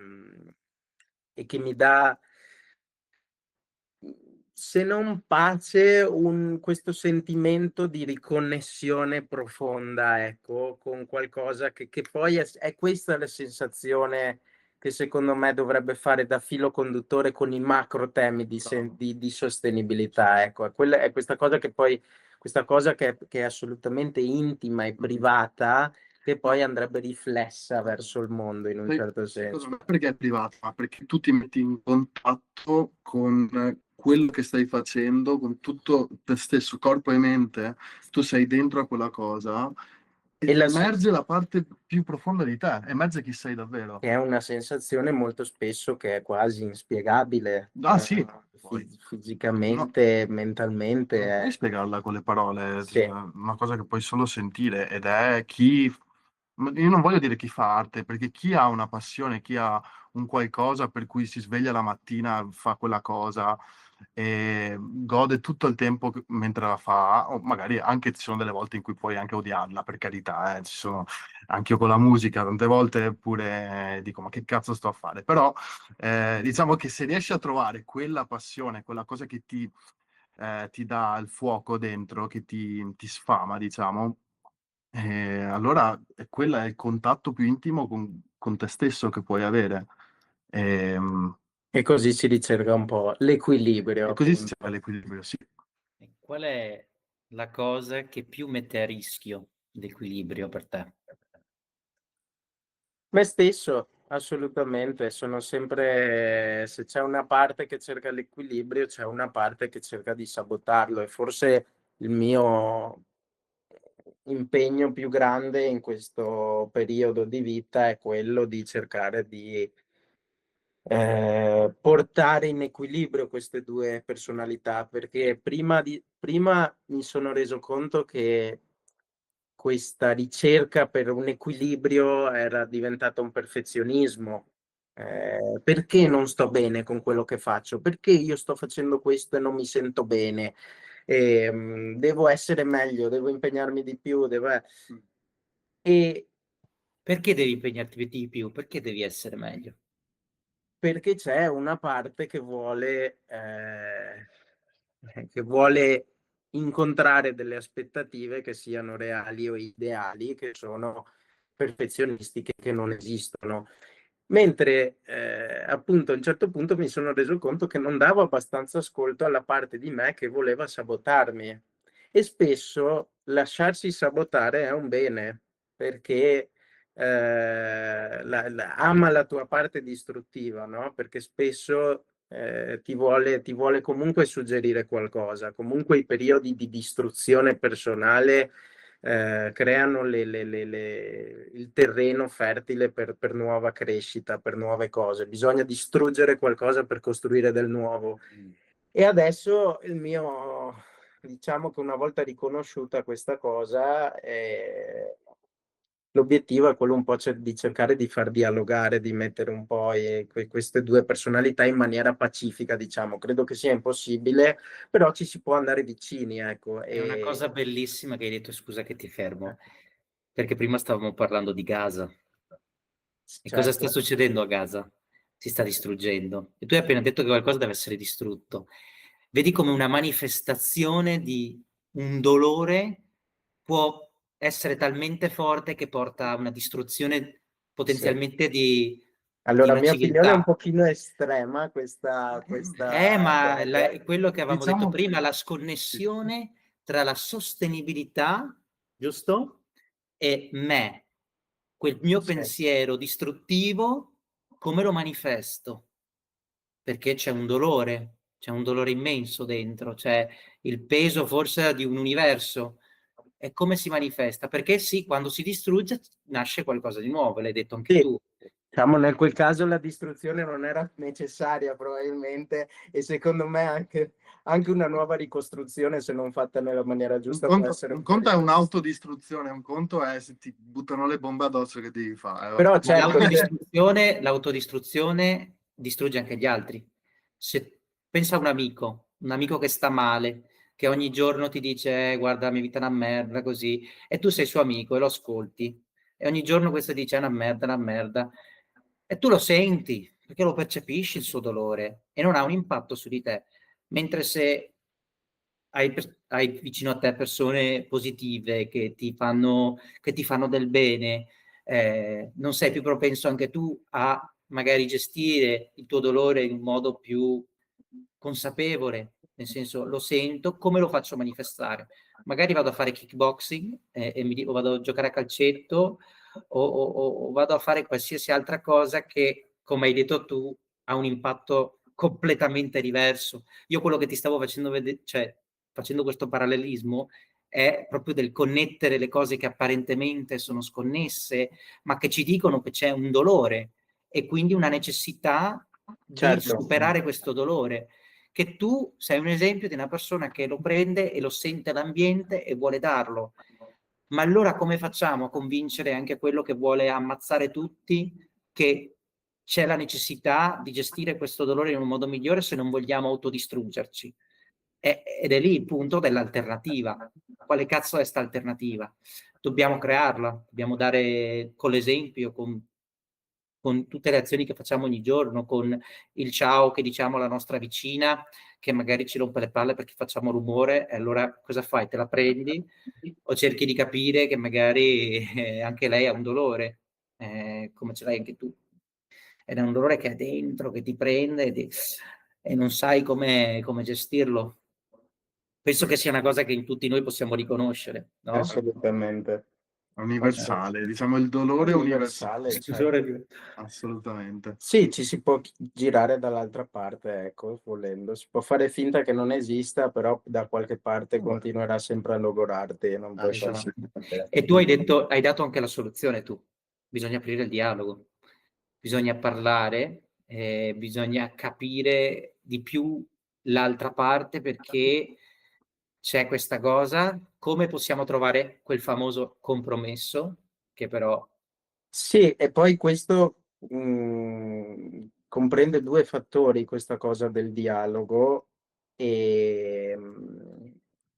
e che mi dà se non pace, questo sentimento di riconnessione profonda, ecco, con qualcosa che poi è questa la sensazione che secondo me dovrebbe fare da filo conduttore con i macro temi di sostenibilità, ecco. È questa cosa che poi, questa cosa che è assolutamente intima e privata, che poi andrebbe riflessa verso il mondo in un Sai, certo secondo senso. me perché è privata, ma perché tu ti metti in contatto con quello che stai facendo, con tutto te stesso, corpo e mente, tu sei dentro a quella cosa E ed emerge la parte più profonda di te, emerge chi sei davvero. Che è una sensazione molto spesso che è quasi inspiegabile, Ah sì, poi no, fisicamente, mentalmente. non puoi spiegarla con le parole, Sì. è una cosa che puoi solo sentire ed è chi, ma io non voglio dire chi fa arte, perché chi ha una passione, chi ha un qualcosa per cui si sveglia la mattina, fa quella cosa e gode tutto il tempo mentre la fa, o magari anche ci sono delle volte in cui puoi anche odiarla, per carità, ci sono anche io con la musica, tante volte pure dico ma che cazzo sto a fare, però diciamo che se riesci a trovare quella passione, quella cosa che ti dà il fuoco dentro, che ti sfama, diciamo, allora quello è il contatto più intimo con te stesso che puoi avere. Ehm, E così si ricerca un po' l'equilibrio, E così si appunto. cerca l'equilibrio, sì. E qual è la cosa che più mette a rischio l'equilibrio per te? Me stesso, assolutamente. Sono sempre, se c'è una parte che cerca l'equilibrio, c'è una parte che cerca di sabotarlo e forse il mio impegno più grande in questo periodo di vita è quello di cercare di portare in equilibrio queste due personalità, perché prima mi sono reso conto che questa ricerca per un equilibrio era diventata un perfezionismo. Perché non sto bene con quello che faccio? Perché io sto facendo questo e non mi sento bene? Devo essere meglio, devo impegnarmi di più, e Perché devi impegnarti di più? Perché devi essere meglio? perché c'è una parte che vuole incontrare delle aspettative che siano reali o ideali, che sono perfezionistiche, che non esistono. Mentre, appunto, a un certo punto mi sono reso conto che non davo abbastanza ascolto alla parte di me che voleva sabotarmi. E spesso lasciarsi sabotare è un bene, perché ama la tua parte distruttiva, no? Perché spesso ti vuole comunque suggerire qualcosa. Comunque i periodi di distruzione personale creano il terreno fertile per nuova crescita, per nuove cose. Bisogna distruggere qualcosa per costruire del nuovo. E adesso diciamo che una volta riconosciuta questa cosa, l'obiettivo è quello un po' di cercare di far dialogare, di mettere un po' queste due personalità in maniera pacifica, diciamo. Credo che sia impossibile, però ci si può andare vicini, ecco. È una cosa bellissima che hai detto, scusa che ti fermo, perché prima stavamo parlando di Gaza. E cosa sta Certo, succedendo a Gaza? Si sta distruggendo. E tu hai appena detto che qualcosa deve essere distrutto. Vedi come una manifestazione di un dolore può essere talmente forte che porta a una distruzione sì. potenzialmente di Allora, una mia opinione è un civiltà. pochino estrema questa Ma cosa. quello che avevamo detto Diciamo prima, che la sì. sconnessione tra la sostenibilità, giusto? E me, quel mio Sì. pensiero distruttivo, come lo manifesto? Perché c'è un dolore immenso dentro, c'è il peso forse di un universo. E come si manifesta? Perché sì, quando si distrugge nasce qualcosa di nuovo, l'hai detto anche Sì, tu. diciamo nel quel caso la distruzione non era necessaria probabilmente, e secondo me anche una nuova ricostruzione, se non fatta nella maniera giusta, può essere Un un conto è pericolo. un'autodistruzione, un conto è se ti buttano le bombe addosso che devi fare. Però Può certo, L'autodistruzione distrugge anche gli altri. Se pensa a un amico che sta male, che ogni giorno ti dice guarda, la mia vita è una merda, così, e tu sei suo amico e lo ascolti, e ogni giorno questo dice è una merda, e tu lo senti, perché lo percepisci il suo dolore, e non ha un impatto su di te. Mentre se hai vicino a te persone positive che ti fanno del bene, non sei più propenso anche tu a magari gestire il tuo dolore in un modo più consapevole, nel senso lo sento, come lo faccio manifestare? Magari vado a fare kickboxing o vado a giocare a calcetto o vado a fare qualsiasi altra cosa che, come hai detto tu, ha un impatto completamente diverso. Io quello che ti stavo facendo vedere, cioè facendo questo parallelismo, è proprio del connettere le cose che apparentemente sono sconnesse, ma che ci dicono che c'è un dolore e quindi una necessità di certo, superare questo dolore. Che tu sei un esempio di una persona che lo prende e lo sente l'ambiente e vuole darlo. Ma allora come facciamo a convincere anche quello che vuole ammazzare tutti che c'è la necessità di gestire questo dolore in un modo migliore se non vogliamo autodistruggerci? Ed è lì il punto dell'alternativa. Quale cazzo è sta alternativa? Dobbiamo crearla, dobbiamo dare con l'esempio, con tutte le azioni che facciamo ogni giorno, con il ciao che diciamo alla nostra vicina, che magari ci rompe le palle perché facciamo rumore, e allora cosa fai? Te la prendi o cerchi di capire che magari anche lei ha un dolore, come ce l'hai anche tu. Ed è un dolore che è dentro, che ti prende e non sai come gestirlo. Penso che sia una cosa che in tutti noi possiamo riconoscere, no? assolutamente. È universale, diciamo il È dolore è universale, universale. certo. Assolutamente. Sì, ci si può girare dall'altra parte, ecco, volendo. Si può fare finta che non esista, però da qualche parte continuerà sempre a logorarti e non puoi farci Esatto. niente. E tu hai dato anche la soluzione tu. Bisogna aprire il dialogo, bisogna parlare, bisogna capire di più l'altra parte perché c'è questa cosa, come possiamo trovare quel famoso compromesso che però Sì, e poi questo comprende due fattori, questa cosa del dialogo, e,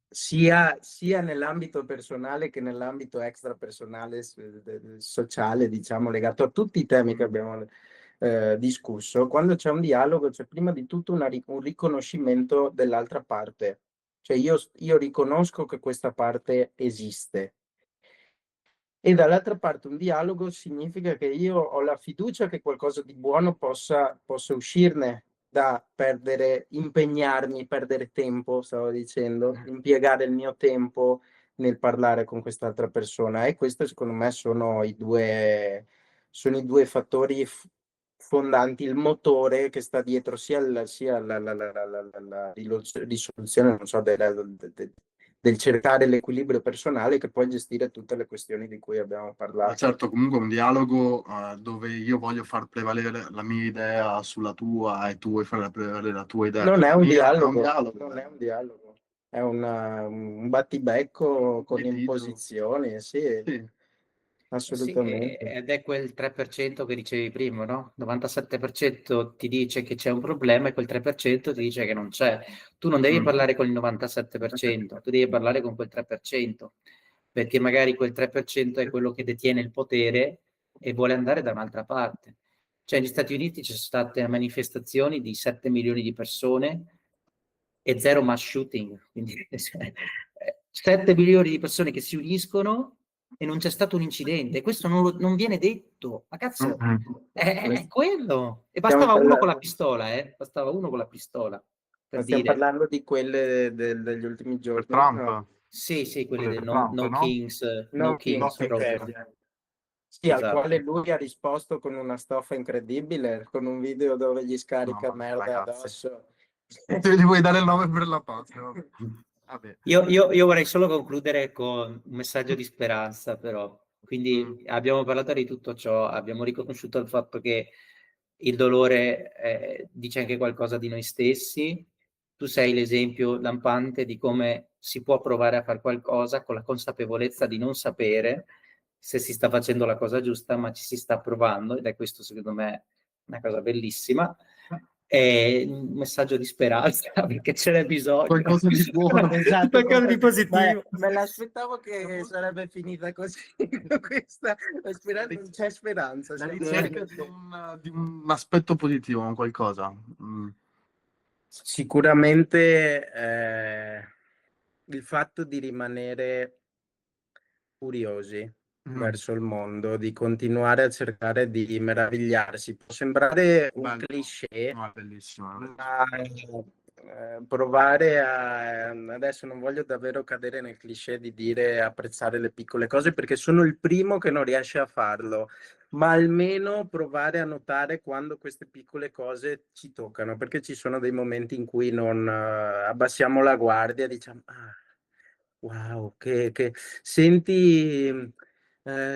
sia nell'ambito personale che nell'ambito extrapersonale, sociale, diciamo, legato a tutti i temi che abbiamo discusso. Quando c'è un dialogo c'è prima di tutto un riconoscimento dell'altra parte. Cioè io riconosco che questa parte esiste. E dall'altra parte un dialogo significa che io ho la fiducia che qualcosa di buono possa uscirne da impegnarmi, perdere tempo, stavo dicendo, impiegare il mio tempo nel parlare con quest'altra persona. E questo secondo me sono i due fattori fondanti, il motore che sta dietro sia la risoluzione, non so, del cercare l'equilibrio personale, che poi gestire tutte le questioni di cui abbiamo Ma parlato. certo, comunque un dialogo dove io voglio far prevalere la mia idea sulla tua e tu vuoi far prevalere la tua idea Non è sulla un mia, è un dialogo, dialogo. non è un dialogo, è un battibecco con Litigio. imposizioni, sì, Sì, sì, assolutamente. ed è quel 3% che dicevi prima, no? 97% ti dice che c'è un problema e quel 3% ti dice che non c'è. Tu non devi parlare con il 97%, tu devi parlare con quel 3%, perché magari quel 3% è quello che detiene il potere e vuole andare da un'altra parte. Cioè, negli Stati Uniti ci sono state manifestazioni di 7 milioni di persone e zero mass shooting, quindi 7 milioni di persone che si uniscono e non c'è stato un incidente. Questo non viene detto. Ma cazzo, è quello. E Stiamo bastava uno con la parlando, pistola, Bastava uno con la pistola per stiamo dire. parlando di quelle degli ultimi Per giorni? Trump? No, Sì, quelli Quelle del per No, Trump, no no? Kings, no No Kings Kings, proprio. ok. Sì, al quale Esatto. lui ha risposto con una stoffa incredibile, con un video dove gli scarica No, merda ragazzi. addosso. Te gli vuoi dare il nome per la pace? Vabbè. Io vorrei solo concludere con un messaggio di speranza, però. Quindi Mm. abbiamo parlato di tutto ciò, abbiamo riconosciuto il fatto che il dolore dice anche qualcosa di noi stessi. Tu sei l'esempio lampante di come si può provare a fare qualcosa con la consapevolezza di non sapere se si sta facendo la cosa giusta, ma ci si sta provando, ed è questo secondo me una cosa bellissima. È un messaggio di speranza perché ce n'è bisogno. Qualcosa di buono. Esatto, Qualcosa di positivo. me l'aspettavo che sarebbe finita così. Questa, non c'è speranza. La secondo ricerca me. di un aspetto positivo, un qualcosa. Sicuramente il fatto di rimanere curiosi verso il mondo, di continuare a cercare di meravigliarsi. Può sembrare un Bello. cliché, No, è bellissimo. ma provare a... Adesso non voglio davvero cadere nel cliché di dire apprezzare le piccole cose, perché sono il primo che non riesce a farlo, ma almeno provare a notare quando queste piccole cose ci toccano, perché ci sono dei momenti in cui non abbassiamo la guardia e diciamo, ah, wow, senti,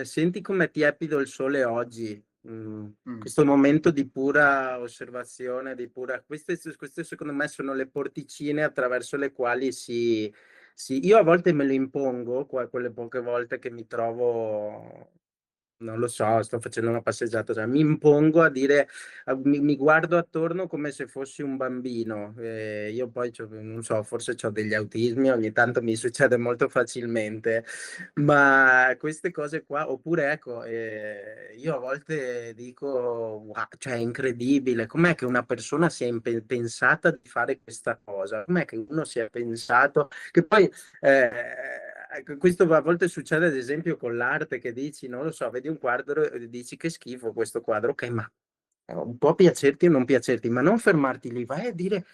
senti come è tiepido il sole oggi. Questo momento di pura osservazione, queste secondo me sono le porticine attraverso le quali io a volte me lo impongo, quelle poche volte che mi trovo, non lo so, sto facendo una passeggiata, cioè, mi impongo a dire, mi guardo attorno come se fossi un bambino. Io poi non so, forse ho degli autismi, ogni tanto mi succede molto facilmente, ma queste cose qua, oppure ecco, io a volte dico, wow, cioè è incredibile, com'è che una persona si è pensata di fare questa cosa? Com'è che uno si è pensato, che poi... questo a volte succede ad esempio con l'arte, che dici, non lo so, vedi un quadro e dici che schifo questo quadro, ok, ma può piacerti o non piacerti, ma non fermarti lì, vai a dire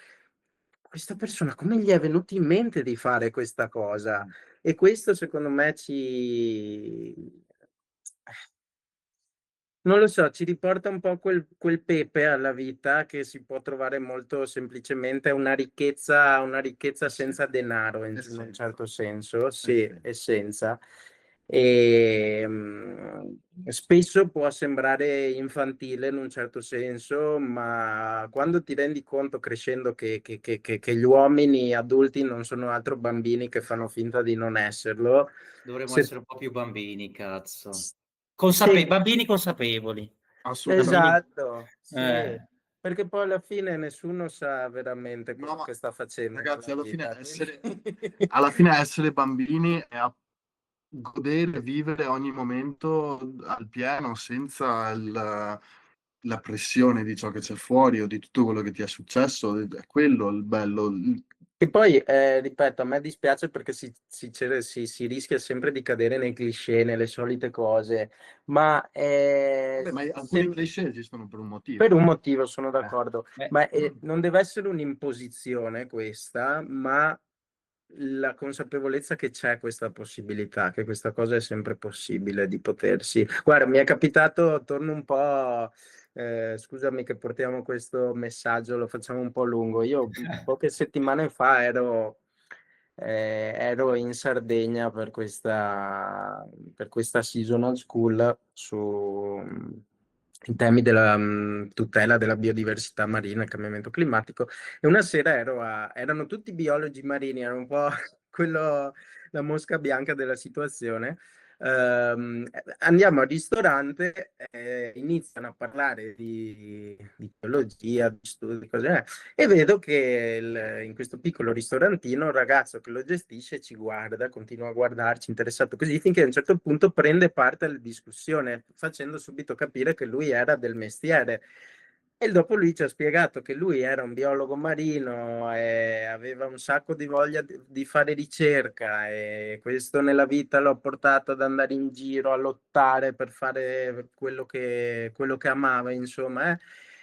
questa persona come gli è venuto in mente di fare questa cosa? E questo secondo me non lo so, ci riporta un po' quel pepe alla vita che si può trovare molto semplicemente, una ricchezza senza denaro in un certo senso, sì, essenza. E spesso può sembrare infantile in un certo senso, ma quando ti rendi conto crescendo che gli uomini adulti non sono altro bambini che fanno finta di non esserlo, Dovremmo se- essere un po' più bambini, cazzo. sì, Bambini consapevoli. Assolutamente. Bambini... esatto, sì, Eh, perché poi alla fine nessuno sa veramente No, quello ma che sta facendo ragazzi, nella alla fine vita. alla fine essere bambini è godere, vivere ogni momento al pieno, senza la pressione di ciò che c'è fuori o di tutto quello che ti è successo. È quello il bello. E poi, ripeto, a me dispiace perché si rischia sempre di cadere nei cliché, nelle solite cose, ma Beh, ma alcuni cliché esistono per un per motivo. un motivo sono d'accordo, beh, ma non deve essere un'imposizione questa, ma la consapevolezza che c'è questa possibilità, che questa cosa è sempre possibile di potersi. Guarda, mi è capitato, torno un po', scusami che portiamo questo messaggio, lo facciamo un po' lungo. Io poche settimane fa ero in Sardegna per questa seasonal school su i temi della tutela della biodiversità marina e cambiamento climatico. E una sera erano tutti biologi marini, era un po' la mosca bianca della situazione. Andiamo al ristorante, iniziano a parlare di biologia, di studi, cose, e vedo che in questo piccolo ristorantino un ragazzo che lo gestisce ci guarda, continua a guardarci interessato così, finché a un certo punto prende parte alla discussione, facendo subito capire che lui era del mestiere. E dopo lui ci ha spiegato che lui era un biologo marino e aveva un sacco di voglia di fare ricerca, e questo nella vita l'ha portato ad andare in giro a lottare per fare quello che amava, insomma.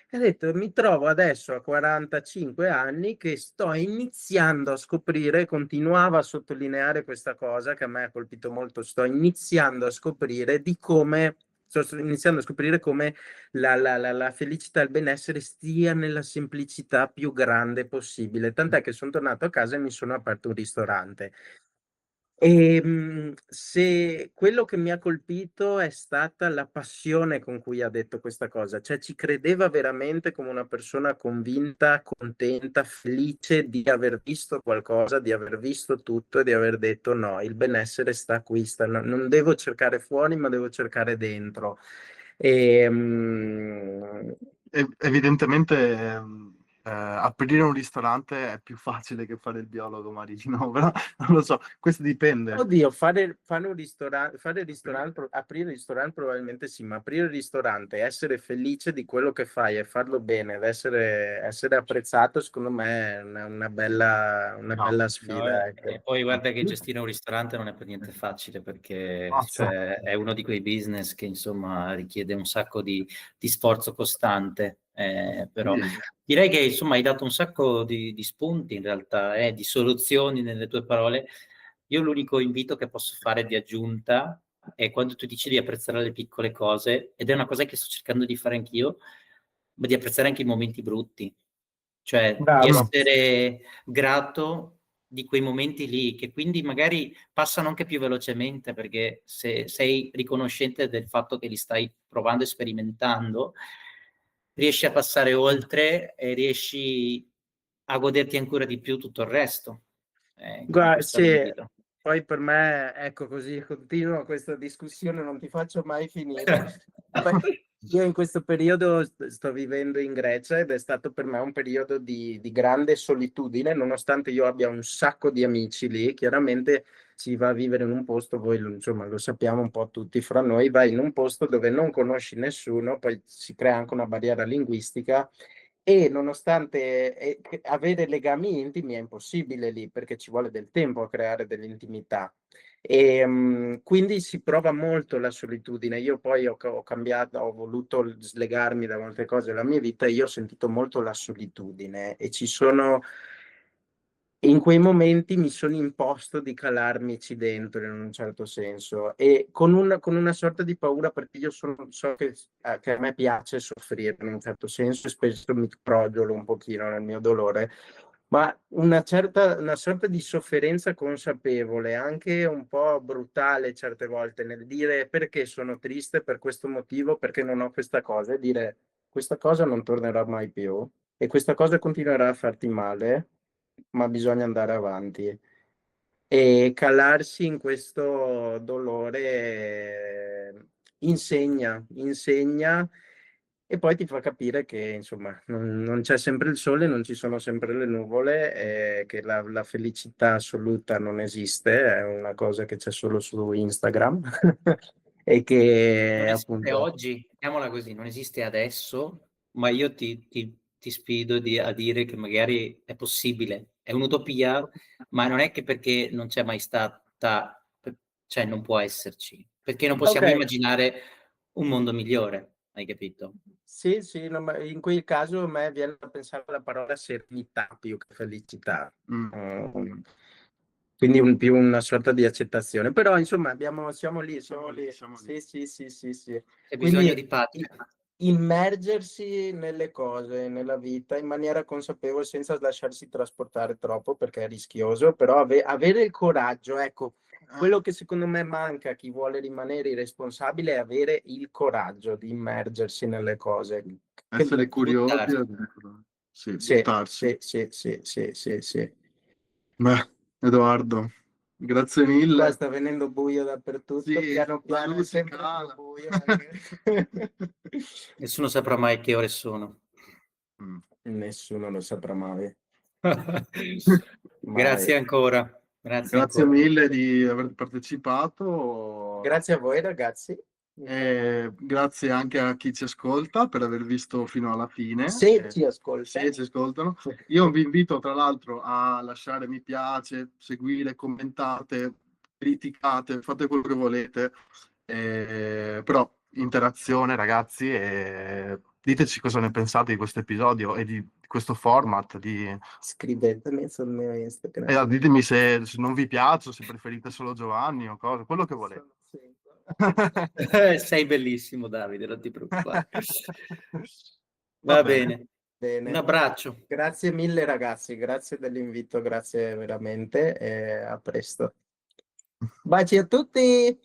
E ha detto: mi trovo adesso a 45 anni che sto iniziando a scoprire, continuava a sottolineare questa cosa che a me ha colpito molto, sto iniziando a scoprire come la felicità e il benessere stia nella semplicità più grande possibile. Tant'è che sono tornato a casa e mi sono aperto un ristorante. Se quello che mi ha colpito è stata la passione con cui ha detto questa cosa, cioè ci credeva veramente come una persona convinta, contenta, felice di aver visto qualcosa, di aver visto tutto e di aver detto: no, il benessere sta qui, non devo cercare fuori, ma devo cercare dentro. E, Evidentemente aprire un ristorante è più facile che fare il biologo marino, però non lo so, questo dipende. Oddio, fare un ristorante, aprire il ristorante probabilmente sì, ma aprire il ristorante, essere felice di quello che fai e farlo bene, ed essere apprezzato, secondo me è una bella No, sfida, ecco. e poi guarda che gestire un ristorante non è per niente facile, perché Basta. cioè, è uno di quei business che insomma richiede un sacco di sforzo costante, però Sì. direi che insomma hai dato un sacco di spunti in realtà, di soluzioni nelle tue parole. Io l'unico invito che posso fare di aggiunta è quando tu dici di apprezzare le piccole cose, ed è una cosa che sto cercando di fare anch'io, ma di apprezzare anche i momenti brutti, cioè di Bravo. essere grato di quei momenti lì, che quindi magari passano anche più velocemente, perché se sei riconoscente del fatto che li stai provando e sperimentando, riesci a passare oltre e riesci a goderti ancora di più tutto il resto. Quindi Guarda, questo è sì, l'invito. poi per me, ecco, così continua questa discussione, non ti faccio mai finire. Poi, io in questo periodo sto vivendo in Grecia ed è stato per me un periodo di grande solitudine, nonostante io abbia un sacco di amici lì. Chiaramente si va a vivere in un posto, voi insomma lo sappiamo un po' tutti fra noi, vai in un posto dove non conosci nessuno, poi si crea anche una barriera linguistica. E nonostante avere legami intimi è impossibile lì, perché ci vuole del tempo a creare dell'intimità. Quindi si prova molto la solitudine. Io poi ho cambiato, ho voluto slegarmi da molte cose della mia vita, e io ho sentito molto la solitudine, e in quei momenti mi sono imposto di calarmici dentro, in un certo senso, e con una sorta di paura, perché io so che a me piace soffrire in un certo senso, e spesso mi crogiolo un pochino nel mio dolore, ma una sorta di sofferenza consapevole, anche un po' brutale certe volte, nel dire: perché sono triste per questo motivo, perché non ho questa cosa, e dire: questa cosa non tornerà mai più, e questa cosa continuerà a farti male, ma bisogna andare avanti. E calarsi in questo dolore insegna, e poi ti fa capire che insomma non c'è sempre il sole, non ci sono sempre le nuvole, che la felicità assoluta non esiste, è una cosa che c'è solo su Instagram e Non che esiste appunto... oggi, mettiamola così, non esiste adesso, ma io ti sfido a dire che magari è possibile. È un'utopia, ma non è che perché non c'è mai stata, cioè non può esserci, perché non Ok, possiamo immaginare un mondo migliore, hai capito? sì, sì, no, ma in quel caso a me viene da pensare alla parola serenità più che felicità. Mm. Mm. Quindi più una sorta di accettazione. Però insomma siamo lì, siamo lì. Siamo Sì, lì. sì, sì, sì, sì. C'è bisogno Quindi di pace. immergersi nelle cose, nella vita in maniera consapevole, senza lasciarsi trasportare troppo, perché è rischioso, però avere il coraggio, ecco, quello che secondo me manca a chi vuole rimanere irresponsabile è avere il coraggio di immergersi nelle cose. Essere curiosi Buttarsi. sì, Sì, buttarsi. sì, sì, sì, sì, sì, sì. Beh, Edoardo, grazie Qua mille. sta venendo buio dappertutto, Sì, piano la piano è luce sempre cala. più buio. Anche. Nessuno saprà mai che ore sono. Mm. Nessuno lo saprà mai. Mai. Grazie ancora. Grazie Grazie ancora. mille di aver partecipato. Grazie a voi ragazzi. Grazie anche a chi ci ascolta per aver visto fino alla fine. Se ci ascolta. Se ci ascoltano. Io vi invito tra l'altro a lasciare mi piace, seguire, commentate, criticate, fate quello che volete. Però interazione, ragazzi, e diteci cosa ne pensate di questo episodio e di questo format. Scrivetemi sul mio Instagram. Ditemi se non vi piace, se preferite solo Giovanni o cosa, quello che volete. Sei bellissimo, Davide, non ti preoccupare. Va Va bene. bene. Un abbraccio. Grazie mille ragazzi, grazie dell'invito, grazie veramente e a presto. Baci a tutti!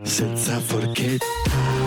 senza forchetta.